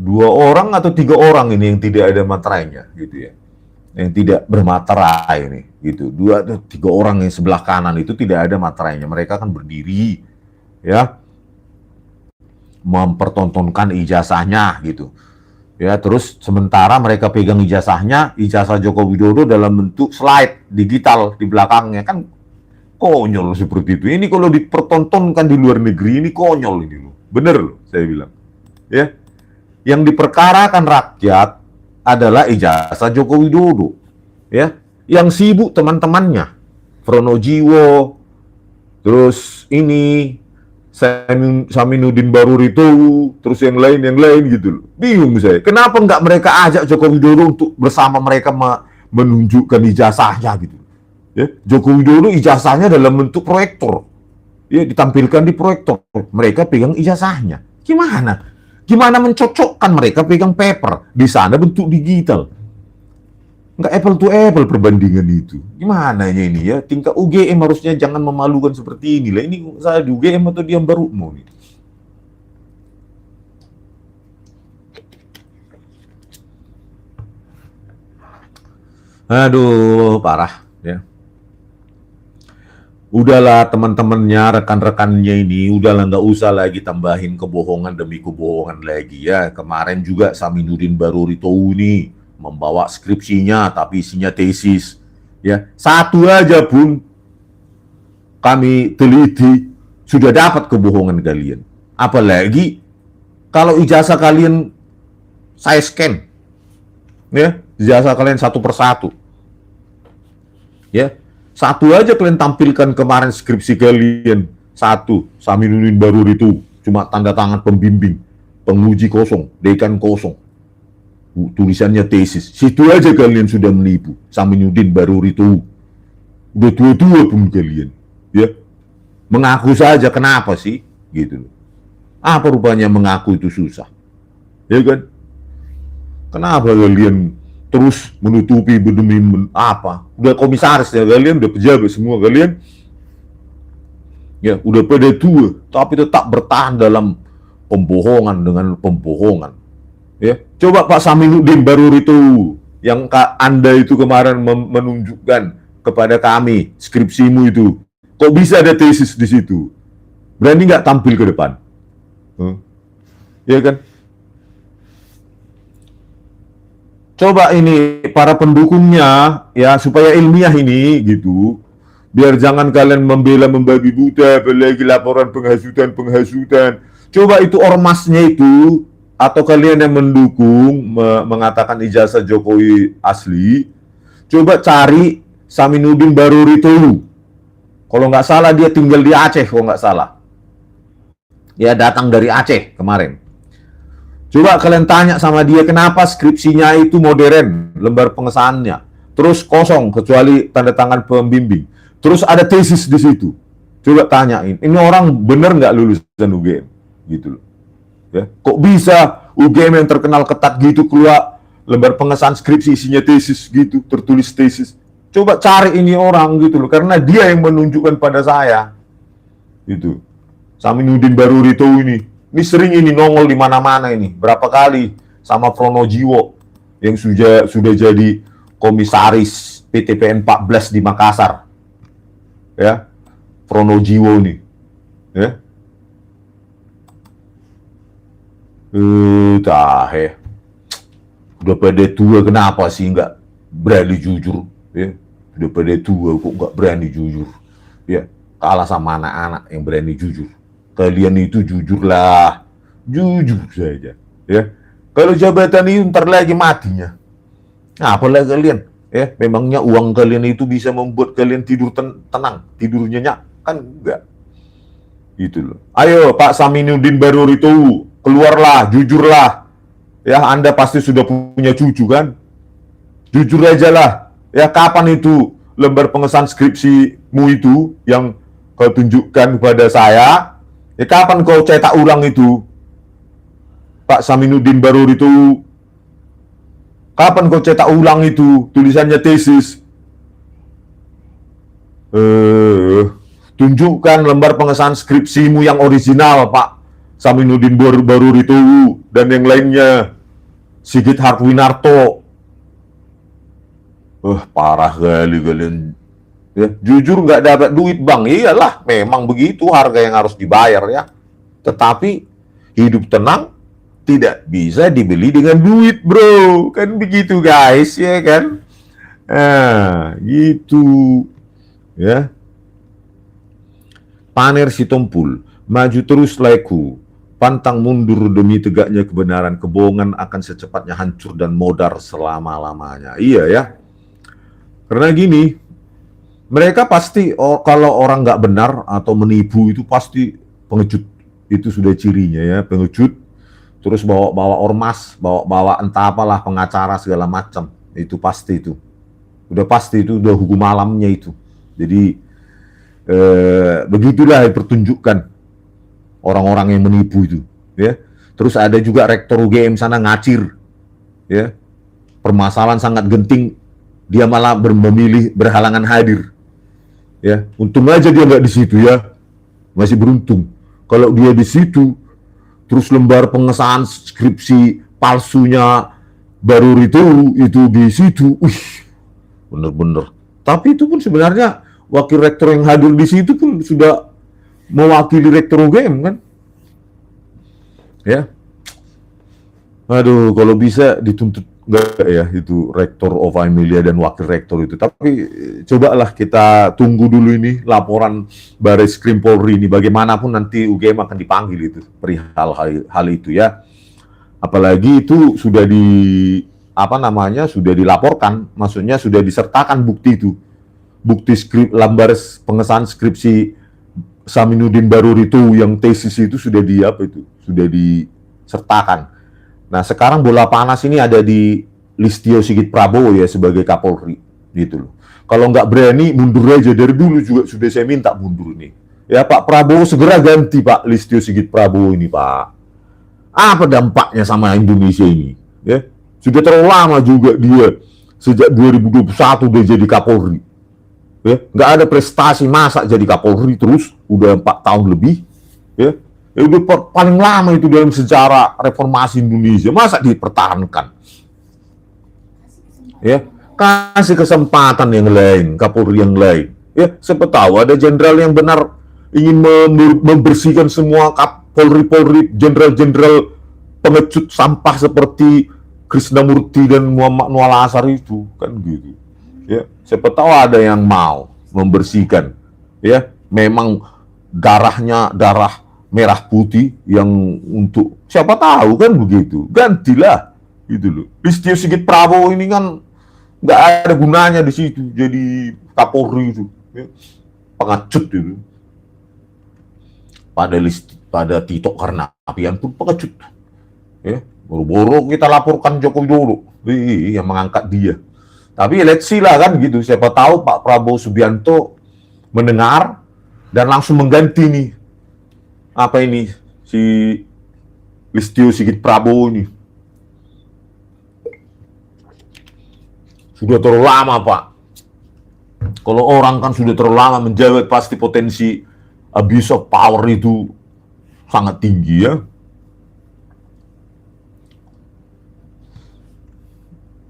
2 orang atau 3 orang ini yang tidak ada materainya gitu ya, yang tidak bermaterai ini gitu. 2 atau 3 orang yang sebelah kanan itu tidak ada materainya, mereka kan berdiri ya mempertontonkan ijazahnya gitu. Ya, terus sementara mereka pegang ijazahnya, ijazah Joko Widodo dalam bentuk slide digital di belakangnya, kan konyol seperti itu. Ini kalau dipertontonkan di luar negeri ini konyol ini loh. Bener loh saya bilang. Ya. Yang diperkarakan rakyat adalah ijazah Joko Widodo. Ya, yang sibuk teman-temannya, Pronojiwo, terus ini Saminuddin Baruri itu, terus yang lain gitu loh. Bingung saya. Kenapa nggak mereka ajak Joko Widodo untuk bersama mereka menunjukkan ijazahnya gitu. Ya, Joko Widodo ijazahnya dalam bentuk proyektor. Ya, ditampilkan di proyektor. Mereka pegang ijazahnya. Gimana mencocokkan mereka pegang paper? Di sana bentuk digital. Nggak apple to apple perbandingan itu. Gimana ini ya? Tingkat UGM harusnya jangan memalukan seperti ini lah. Ini saya di UGM atau dia baru mau nih? Aduh, parah ya. Udahlah teman-temannya, rekan-rekannya ini, udahlah nggak usah lagi tambahin kebohongan demi kebohongan lagi ya. Kemarin juga Saminuddin Baruri ini membawa skripsinya tapi isinya tesis. Ya, satu aja pun kami teliti sudah dapat kebohongan kalian. Apalagi kalau ijazah kalian saya scan, ya, ijazah kalian satu persatu. Ya, satu aja kalian tampilkan kemarin skripsi kalian. Satu, Saminuddin Baruri itu cuma tanda tangan pembimbing, penguji kosong, dekan kosong. Tulisannya tesis. Situ aja kalian sudah menipu. Saminuddin Baruri itu. Udah tua-tua pun kalian. Ya. Mengaku saja, kenapa sih? Gitu. Apa rupanya mengaku itu susah? Ya kan? Kenapa kalian terus menutupi demi apa? Udah komisaris ya, kalian udah pejabat semua kalian. Ya, udah pada tua, tapi tetap bertahan dalam pembohongan dengan pembohongan. Ya, coba Pak Saminuddin Baruri itu yang Anda itu kemarin menunjukkan kepada kami skripsimu itu. Kok bisa ada tesis di situ? Berani nggak tampil ke depan? Ya kan? Coba ini para pendukungnya ya supaya ilmiah ini gitu. Biar jangan kalian membabi buta apalagi laporan penghasutan. Coba itu ormasnya itu atau kalian yang mendukung mengatakan ijazah Jokowi asli, coba cari Saminuddin Baruri itu. Kalau nggak salah dia tinggal di Aceh kalau nggak salah. Dia datang dari Aceh kemarin. Coba kalian tanya sama dia kenapa skripsinya itu modern, lembar pengesahannya. Terus kosong kecuali tanda tangan pembimbing. Terus ada tesis di situ. Coba tanyain, ini orang bener nggak lulusan UGM? Gitu loh. Ya. Kok bisa UGM yang terkenal ketat gitu keluar lembar pengesahan skripsi isinya tesis gitu, tertulis tesis. Coba cari ini orang gitu loh, karena dia yang menunjukkan pada saya. Gitu. Saminuddin Baruri itu ini sering ini nongol di mana-mana ini. Berapa kali sama Pronojiwo yang sudah jadi komisaris PTPN 14 di Makassar. Ya. Pronojiwo nih. Ya. Tahe. Udah pada tua kenapa sih nggak berani jujur? Ya. Udah pada tua kok nggak berani jujur? Ya. Kalah sama anak-anak yang berani jujur. Kalian itu jujurlah, jujur saja, ya. Kalau jabatan itu ntar lagi matinya, nah, apalagi kalian, ya, memangnya uang kalian itu bisa membuat kalian tidur tenang, tidur nyenyak, kan enggak, gitu loh. Ayo Pak Saminuddin Baruri itu keluarlah, jujurlah, ya. Anda pasti sudah punya cucu kan, jujur aja lah, ya. Kapan itu lembar pengesahan skripsimu itu yang kau tunjukkan kepada saya? Ya kapan kau cetak ulang itu, Pak Saminuddin Baruri itu? Kapan kau cetak ulang itu, tulisannya tesis? Tunjukkan lembar pengesahan skripsimu yang original, Pak Saminuddin Baruri itu, dan yang lainnya, Sigit Hartwinarto. Parah kali kalian. Ya, jujur nggak dapat duit bang, iyalah memang begitu harga yang harus dibayar ya. Tetapi hidup tenang tidak bisa dibeli dengan duit bro, kan begitu guys ya kan. Gitu ya. Paner Sitompul, maju terus laiku, Pantang mundur demi tegaknya kebenaran, kebohongan akan secepatnya hancur dan modar selama-lamanya. Iya ya. Karena gini, mereka pasti kalau orang nggak benar atau menipu itu pasti pengecut. Itu sudah cirinya ya, pengecut. Terus bawa ormas, bawa entah apalah, pengacara segala macam. Itu pasti itu. Udah pasti itu udah hukum alamnya itu. Jadi begitulah dipertunjukkan orang-orang yang menipu itu, ya. Terus ada juga rektor UGM sana ngacir, ya. Permasalahan sangat genting, dia malah memilih berhalangan hadir, ya. Untung aja dia nggak di situ ya, masih beruntung. Kalau dia di situ, terus lembar pengesahan skripsi palsunya baru itu di situ, bener-bener. Tapi itu pun sebenarnya wakil rektor yang hadir di situ pun sudah mewakili rektor UGM kan, ya. Aduh, kalau bisa dituntut enggak ya itu rektor of Emilia dan wakil rektor itu. Tapi cobalah kita tunggu dulu ini laporan Bareskrim Polri ini, bagaimanapun nanti UGM akan dipanggil itu perihal hal itu ya. Apalagi itu sudah sudah dilaporkan, maksudnya sudah disertakan bukti itu. Bukti lambar pengesahan skripsi Saminuddin Baruri itu yang tesis itu sudah sudah disertakan. Nah, sekarang bola panas ini ada di Listio Sigit Prabowo ya sebagai Kapolri gitu loh. Kalau nggak berani mundur aja, dari dulu juga sudah saya minta mundur nih. Ya Pak Prabowo segera ganti Pak Listio Sigit Prabowo ini Pak. Apa dampaknya sama Indonesia ini? Ya, sudah terlalu lama juga dia, sejak 2021 dia jadi Kapolri. Ya, nggak ada prestasi, masa jadi Kapolri terus udah 4 tahun lebih, ya. Ya udah paling lama itu dalam sejarah reformasi Indonesia, masa dipertahankan? Ya, kasih kesempatan yang lain, Kapolri yang lain. Ya, siapa tahu ada jenderal yang benar ingin membersihkan semua Polri, jenderal-jenderal pengecut sampah seperti Krisnamurti dan Muhammad Nual Asar itu, kan gitu. Ya, siapa tahu ada yang mau membersihkan. Ya, memang darahnya darah merah putih yang untuk siapa tahu kan begitu. Gantilah gitu loh. Listio Sigit Prabowo ini kan nggak ada gunanya di situ jadi Kapolri itu. Ya. Pengecut itu. Pada Tito Karnavian pun pengecut. Ya, boro-boro kita laporkan Joko Widodo yang mengangkat dia. Tapi let's see lah kan gitu. Siapa tahu Pak Prabowo Subianto mendengar dan langsung mengganti nih. Apa ini si Listio Sigit Prabowo ini. Sudah terlalu lama Pak. Kalau orang kan sudah terlalu lama menjabat, pasti potensi abuse of power itu sangat tinggi ya.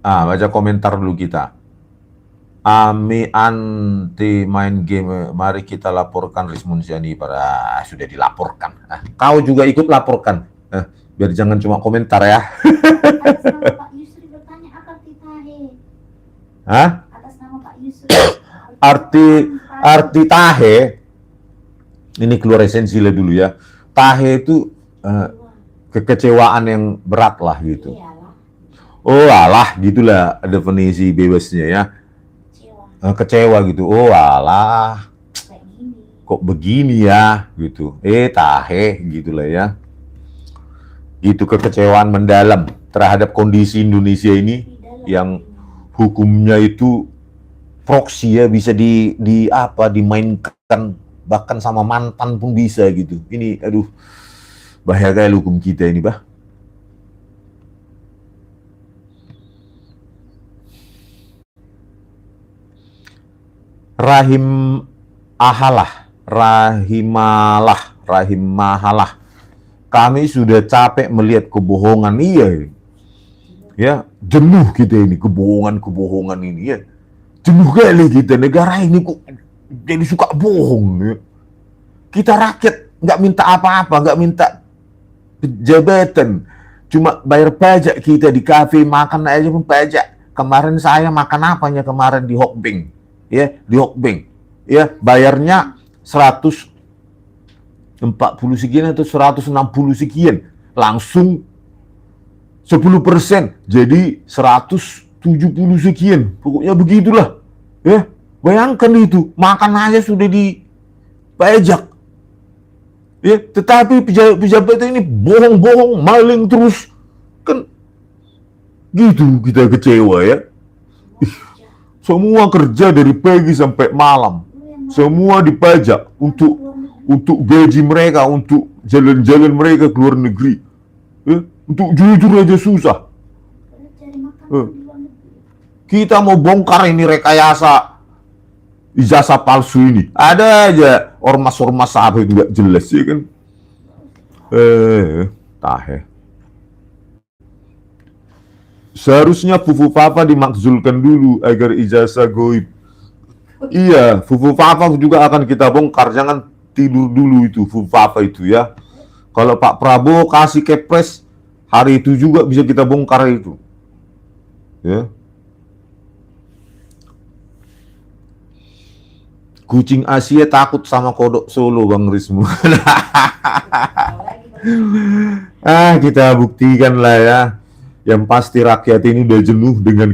Baca komentar dulu kita. Ami anti main game, mari kita laporkan Rismunsyani pada sudah dilaporkan. Kau juga ikut laporkan. Biar jangan cuma komentar ya. Atas nama Pak Yusri bertanya apa arti tahe? Atas nama Pak Yusri. Arti tahe. Ini keluar esensi lah dulu ya. Tahe itu kekecewaan yang berat lah gitu. Oh alah, gitulah definisi bebasnya ya. Kecewa gitu. Oh alah, kok begini ya gitu. Tahe gitulah ya. Itu kekecewaan mendalam terhadap kondisi Indonesia ini yang hukumnya itu proksi ya, bisa dimainkan bahkan sama mantan pun bisa gitu. Ini aduh, bahaya kali hukum kita ini, Bah. Rahimahalah. Kami sudah capek melihat kebohongan, iya. Ya, jenuh kita ini kebohongan ini ya. Jenuh kali kita, negara ini kok jadi suka bohong ya. Kita rakyat nggak minta apa-apa, nggak minta jabatan, cuma bayar pajak kita di kafe, makan aja pun pajak. Kemarin saya makan apanya kemarin di Hokbeng. Ya, di Hokbeng. Ya, bayarnya 100 40 sekian atau 160 sekian, langsung 10%, jadi 170 sekian, pokoknya begitulah. Ya, bayangkan itu, makan aja sudah dipajak. Ya, tetapi pejabat ini bohong-bohong, maling terus, kan gitu kita kecewa ya. Semua kerja dari pagi sampai malam, semua dipajak untuk gaji mereka, untuk jalan-jalan mereka ke luar negeri. Untuk jujur aja susah. Kita mau bongkar ini rekayasa ijazah palsu ini. Ada aja ormas-ormas apa itu nggak jelas ya kan. Tahe. Seharusnya Fufu Fafa dimakzulkan dulu agar ijazah goib. Iya, Fufu Fafa juga akan kita bongkar. Jangan tidur dulu itu Fufu Fafa itu ya. Kalau Pak Prabowo kasih kepres, hari itu juga bisa kita bongkar itu. Ya. Kucing Asia takut sama kodok Solo, Bang Rismu. Kita buktikan lah ya. Yang pasti rakyat ini udah jenuh dengan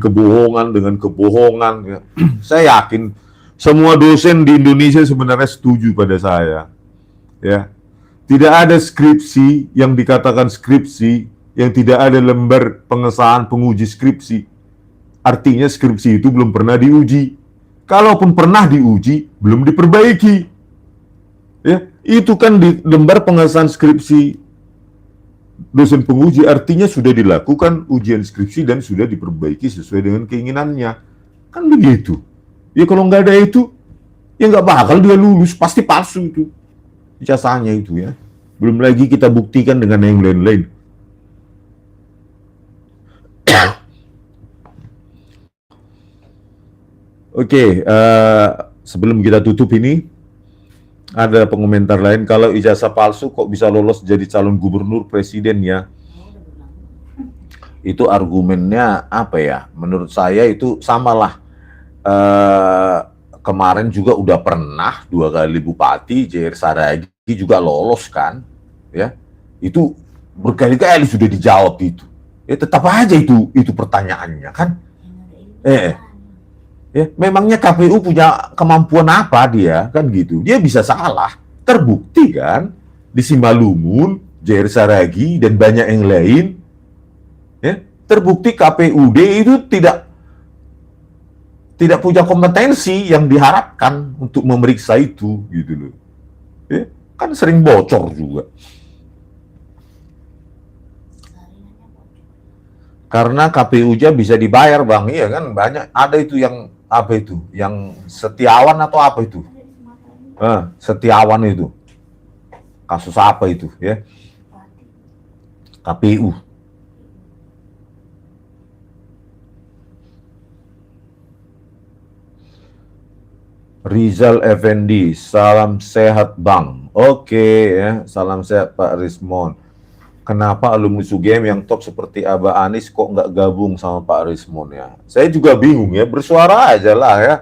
kebohongan. Ya. Saya yakin semua dosen di Indonesia sebenarnya setuju pada saya. Ya. Tidak ada skripsi yang dikatakan skripsi yang tidak ada lembar pengesahan penguji skripsi. Artinya skripsi itu belum pernah diuji. Kalaupun pernah diuji, belum diperbaiki. Ya, itu kan di lembar pengesahan skripsi dosen penguji, artinya sudah dilakukan ujian skripsi dan sudah diperbaiki sesuai dengan keinginannya. Kan begitu. Ya kalau nggak ada itu, ya nggak bakal dia lulus, pasti palsu itu ijazahnya itu ya. Belum lagi kita buktikan dengan yang lain-lain. Oke, sebelum kita tutup ini, ada pengomentar lain, kalau ijazah palsu kok bisa lolos jadi calon gubernur presiden ya? Itu argumennya apa ya? Menurut saya itu samalah. Kemarin juga udah pernah 2 kali bupati, Jair Saragi juga lolos kan? Ya, itu berkali-kali sudah dijawab itu. Ya tetap aja itu pertanyaannya kan? Ya, memangnya KPU punya kemampuan apa dia kan gitu? Dia bisa salah, terbukti kan di Simalungun, Jair Saragi dan banyak yang lain. Ya, terbukti KPUD itu tidak punya kompetensi yang diharapkan untuk memeriksa itu gitu loh. Ya, kan sering bocor juga. Karena KPU-nya bisa dibayar, Bang. Iya kan, banyak ada itu yang apa itu, yang Setiawan atau apa itu, Setiawan itu, kasus apa itu ya, KPU. Rizal Effendi, salam sehat Bang. Oke ya, salam sehat Pak Rismon. Kenapa alumni UGM yang top seperti Aba Anis kok nggak gabung sama Pak Rismon ya? Saya juga bingung ya, bersuara aja lah ya.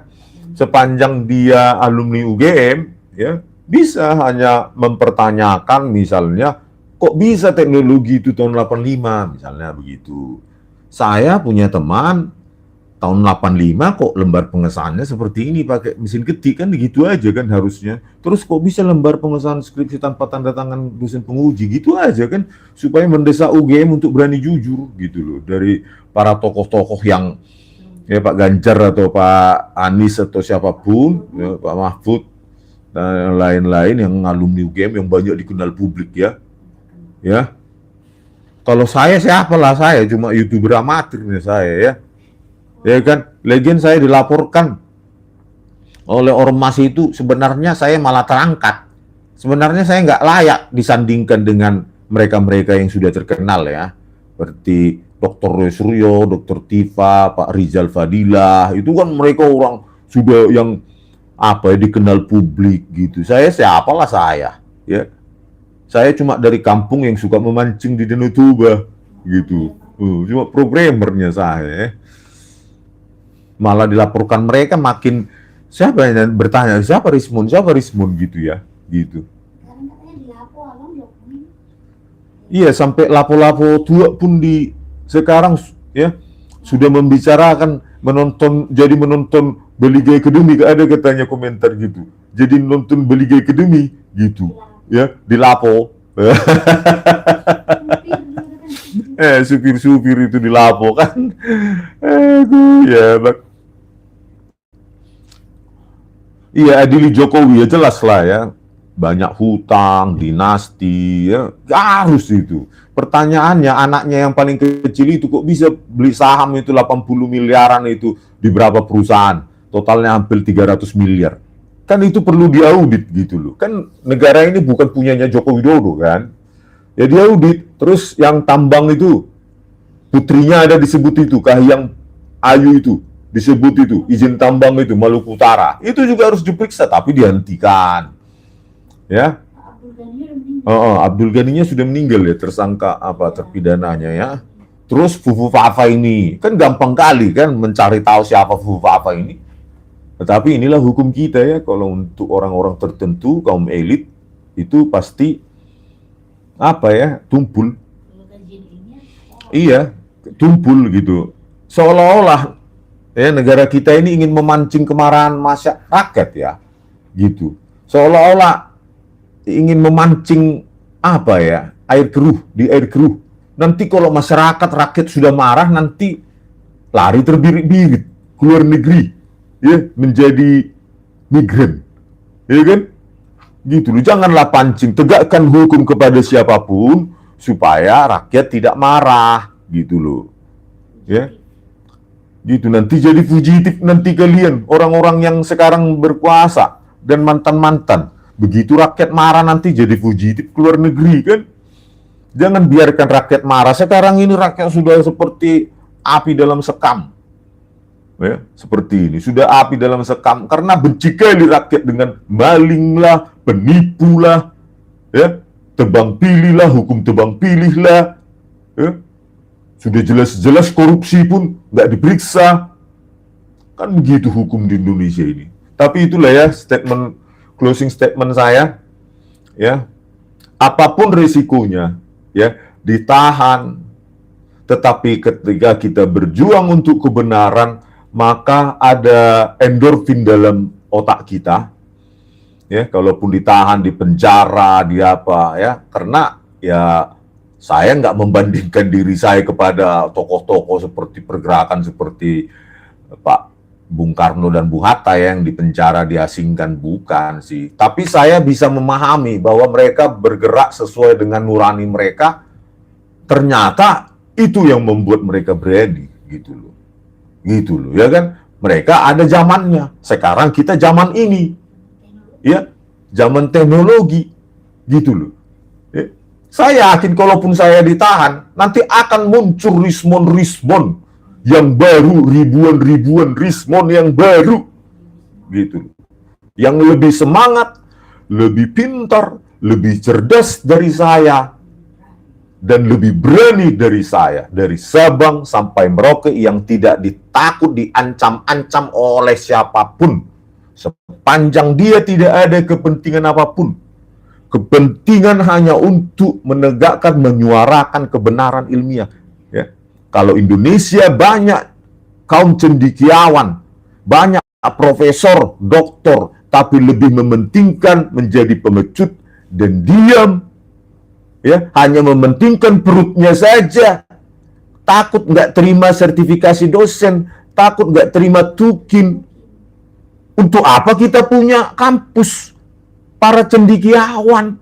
Sepanjang dia alumni UGM, ya bisa hanya mempertanyakan misalnya, kok bisa teknologi itu tahun 85, misalnya begitu. Saya punya teman, tahun 85 kok lembar pengesahannya seperti ini pakai mesin ketik kan gitu aja kan harusnya. Terus kok bisa lembar pengesahan skripsi tanpa tanda tangan dosen penguji gitu aja kan, supaya mendesak UGM untuk berani jujur gitu loh, dari para tokoh-tokoh yang ya Pak Ganjar atau Pak Anies atau siapapun, ya, Pak Mahfud dan lain-lain yang alumni UGM yang banyak dikenal publik ya. Ya. Kalau saya siapalah, saya cuma YouTuber amatir nih saya ya. Ya kan, lagian saya dilaporkan oleh ormas itu, sebenarnya saya malah terangkat. Sebenarnya saya nggak layak disandingkan dengan mereka-mereka yang sudah terkenal ya, seperti Dr. Roy Suryo, Dr. Tifa, Pak Rizal Fadilah, itu kan mereka orang sudah yang apa ya, dikenal publik gitu. Saya siapalah saya, ya. Saya cuma dari kampung yang suka memancing di Danau Toba gitu. Cuma programmernya saya. Ya. Malah dilaporkan mereka makin, siapa yang bertanya siapa Rismon gitu ya gitu. sekarang katanya di Lapo Abang dokumen. Iya, sampai lapo-lapo tua pun sekarang ya sudah membicarakan jadi menonton Beligye Academy, ada katanya komentar gitu. Jadi nonton Beligye Academy gitu. Ya, di Lapo. Supir-supir itu di Lapo kan. Ya, iya, adili Jokowi ya jelas lah ya. Banyak hutang, dinasti, ya harus itu. Pertanyaannya, anaknya yang paling kecil itu kok bisa beli saham itu 80 miliaran itu di berapa perusahaan? Totalnya hampir 300 miliar. Kan itu perlu diaudit gitu loh. Kan negara ini bukan punyanya Joko Widodo kan. Ya diaudit. Terus yang tambang itu, putrinya ada disebut itu, Kahiyang Ayu itu, disebut itu, izin tambang itu, Maluku Utara. Itu juga harus diperiksa, tapi dihentikan. Ya, Abdul Ghaninya sudah meninggal ya, tersangka terpidananya ya. Terus Fufu Fafa ini kan gampang kali kan mencari tahu siapa Fufu Fafa ini. Tetapi inilah hukum kita ya, kalau untuk orang-orang tertentu kaum elit itu pasti tumpul. Iya, tumpul gitu. Seolah-olah ya negara kita ini ingin memancing kemarahan rakyat ya, gitu. Seolah-olah ingin memancing air keruh. Nanti kalau rakyat sudah marah, nanti lari terbirit-birit keluar negeri, ya menjadi migran, ya kan? Gitu loh. Janganlah pancing, tegakkan hukum kepada siapapun supaya rakyat tidak marah, gitu loh, ya. Gitu nanti jadi fugitif nanti kalian orang-orang yang sekarang berkuasa dan mantan-mantan. Begitu rakyat marah nanti jadi fugitif keluar negeri kan. Jangan biarkan rakyat marah. Sekarang ini rakyat sudah seperti api dalam sekam. Ya, seperti ini. Sudah api dalam sekam. Karena benci kali rakyat dengan malinglah, penipulah, ya, tebang pilihlah, hukum tebang pilihlah. Ya. Sudah jelas-jelas korupsi pun nggak diperiksa. Kan begitu hukum di Indonesia ini. Tapi itulah ya closing statement saya, ya, apapun risikonya, ya, ditahan. Tetapi ketika kita berjuang untuk kebenaran, maka ada endorfin dalam otak kita, ya, kalaupun ditahan, di penjara, ya, karena ya saya nggak membandingkan diri saya kepada tokoh-tokoh seperti pergerakan seperti Pak Bung Karno dan Bung Hatta yang dipenjara, diasingkan, bukan sih. Tapi saya bisa memahami bahwa mereka bergerak sesuai dengan nurani mereka. Ternyata itu yang membuat mereka berani, gitu loh. Gitu loh, ya kan? Mereka ada zamannya. Sekarang kita zaman ini. Ya, zaman teknologi. Gitu loh. Ya. Saya yakin kalaupun saya ditahan, nanti akan muncul respon yang baru, ribuan Rismon yang baru, gitu, yang lebih semangat, lebih pintar, lebih cerdas dari saya, dan lebih berani dari saya, dari Sabang sampai Merauke, yang tidak diancam-ancam oleh siapapun, sepanjang dia tidak ada kepentingan apapun. Kepentingan hanya untuk menegakkan, menyuarakan kebenaran ilmiah. Ya. Kalau Indonesia banyak kaum cendekiawan, banyak profesor, doktor, tapi lebih mementingkan menjadi pengecut dan diam, ya, hanya mementingkan perutnya saja, takut nggak terima sertifikasi dosen, takut nggak terima tukin. Untuk apa kita punya kampus para cendekiawan?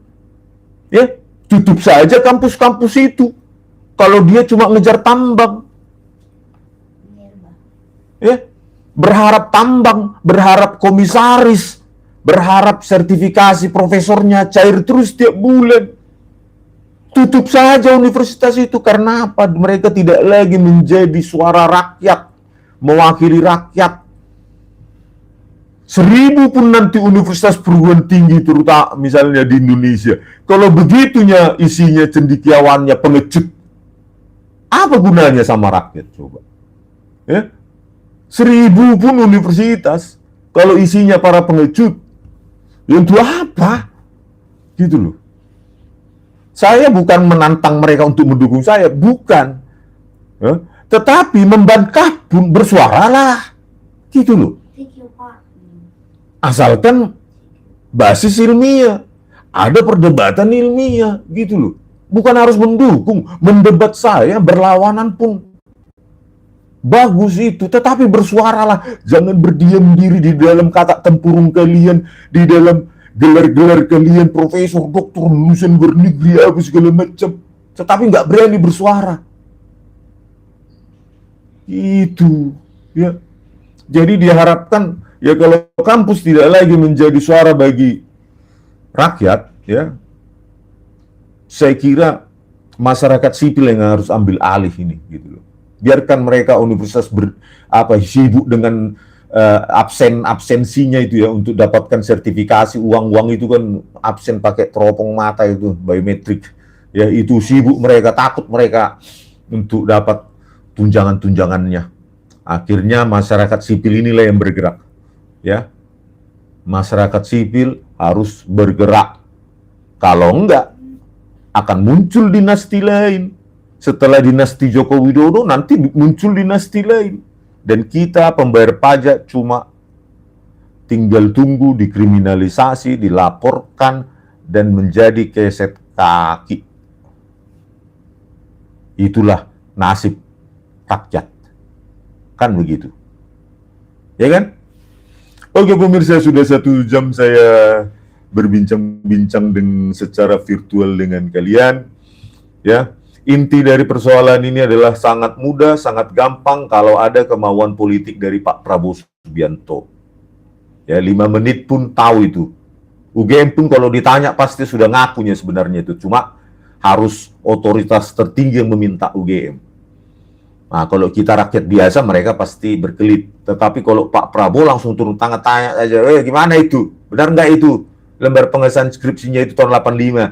Ya, tutup saja kampus-kampus itu. Kalau dia cuma ngejar tambang, ya, berharap tambang, berharap komisaris, berharap sertifikasi profesornya cair terus tiap bulan. Tutup saja universitas itu. Karena apa? Mereka tidak lagi menjadi suara rakyat, mewakili rakyat. 1000 pun nanti universitas perguruan tinggi, terutama misalnya di Indonesia, kalau begitunya isinya cendekiawannya pengecut, apa gunanya sama rakyat coba? Ya? 1000 pun universitas, kalau isinya para pengecut, ya untuk apa? Gitu loh. Saya bukan menantang mereka untuk mendukung saya, bukan. Ya. Tetapi membantah pun bersuaralah. Gitu loh. Thank you, Pak. Asalkan basis ilmiah, ada perdebatan ilmiah, gitu loh. Bukan harus mendukung, mendebat saya, berlawanan pun bagus itu, tetapi bersuaralah. Jangan berdiam diri di dalam kata tempurung kalian, di dalam gelar-gelar kalian, profesor, doktor, lulusan luar negeri, apa segala macam. Tetapi nggak berani bersuara. Itu, ya. Jadi diharapkan, ya kalau kampus tidak lagi menjadi suara bagi rakyat, ya, saya kira masyarakat sipil yang harus ambil alih ini, gitu loh. Biarkan mereka universitas sibuk dengan absensinya itu ya, untuk dapatkan sertifikasi, uang itu kan absen pakai teropong mata itu, biometrik. Ya, itu sibuk mereka, takut mereka untuk dapat tunjangan-tunjangannya. Akhirnya masyarakat sipil inilah yang bergerak. Ya. Masyarakat sipil harus bergerak. Kalau enggak, akan muncul dinasti lain. Setelah dinasti Joko Widodo, nanti muncul dinasti lain. Dan kita pembayar pajak cuma tinggal tunggu dikriminalisasi, dilaporkan, dan menjadi keset kaki. Itulah nasib rakyat. Kan begitu. Ya kan? Oke pemirsa, sudah 1 jam saya berbincang-bincang secara virtual dengan kalian. Ya, inti dari persoalan ini adalah sangat mudah, sangat gampang kalau ada kemauan politik dari Pak Prabowo Subianto. Ya, 5 menit pun tahu itu. UGM pun kalau ditanya pasti sudah ngakunya sebenarnya itu. Cuma harus otoritas tertinggi yang meminta UGM. Nah, kalau kita rakyat biasa, mereka pasti berkelit. Tetapi kalau Pak Prabowo langsung turun tangan tanya aja, gimana itu? Benar nggak itu? Lembar pengesahan skripsinya itu tahun 85.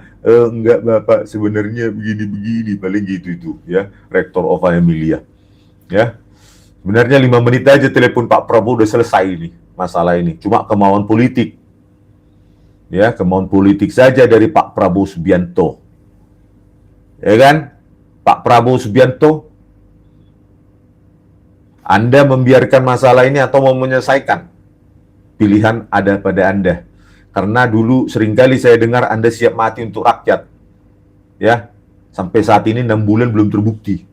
Enggak Bapak, sebenarnya begini-begini, paling gitu itu ya, Rector of Emilia. Ya. Sebenarnya 5 menit aja telepon Pak Prabowo udah selesai ini masalah ini. Cuma kemauan politik. Ya, kemauan politik saja dari Pak Prabowo Subianto. Ya kan? Pak Prabowo Subianto, Anda membiarkan masalah ini atau mau menyelesaikan? Pilihan ada pada Anda. Karena dulu seringkali saya dengar Anda siap mati untuk rakyat. Ya, sampai saat ini 6 bulan belum terbukti.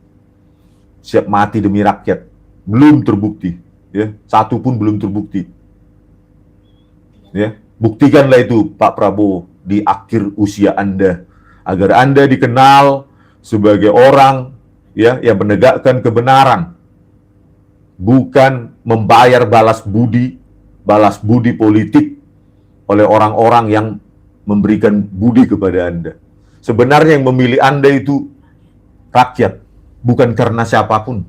Siap mati demi rakyat. Belum terbukti. Ya, 1 pun belum terbukti. Ya, buktikanlah itu Pak Prabowo di akhir usia Anda. Agar Anda dikenal sebagai orang ya yang menegakkan kebenaran. Bukan membayar balas budi politik oleh orang-orang yang memberikan budi kepada Anda. Sebenarnya yang memilih Anda itu rakyat, bukan karena siapapun.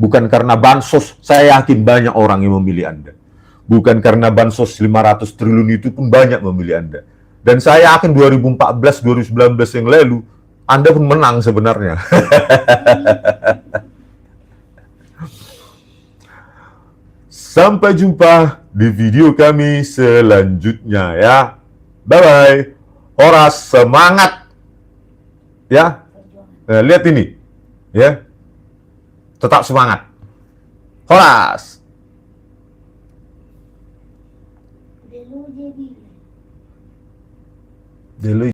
Bukan karena bansos, saya yakin banyak orang yang memilih Anda. Bukan karena bansos 500 triliun itu pun banyak memilih Anda. Dan saya yakin 2014-2019 yang lalu, Anda pun menang sebenarnya. Sampai jumpa di video kami selanjutnya ya. Bye-bye. Horas, semangat. Ya. Nah, lihat ini. Ya. Tetap semangat. Horas. Delu jadi. Delu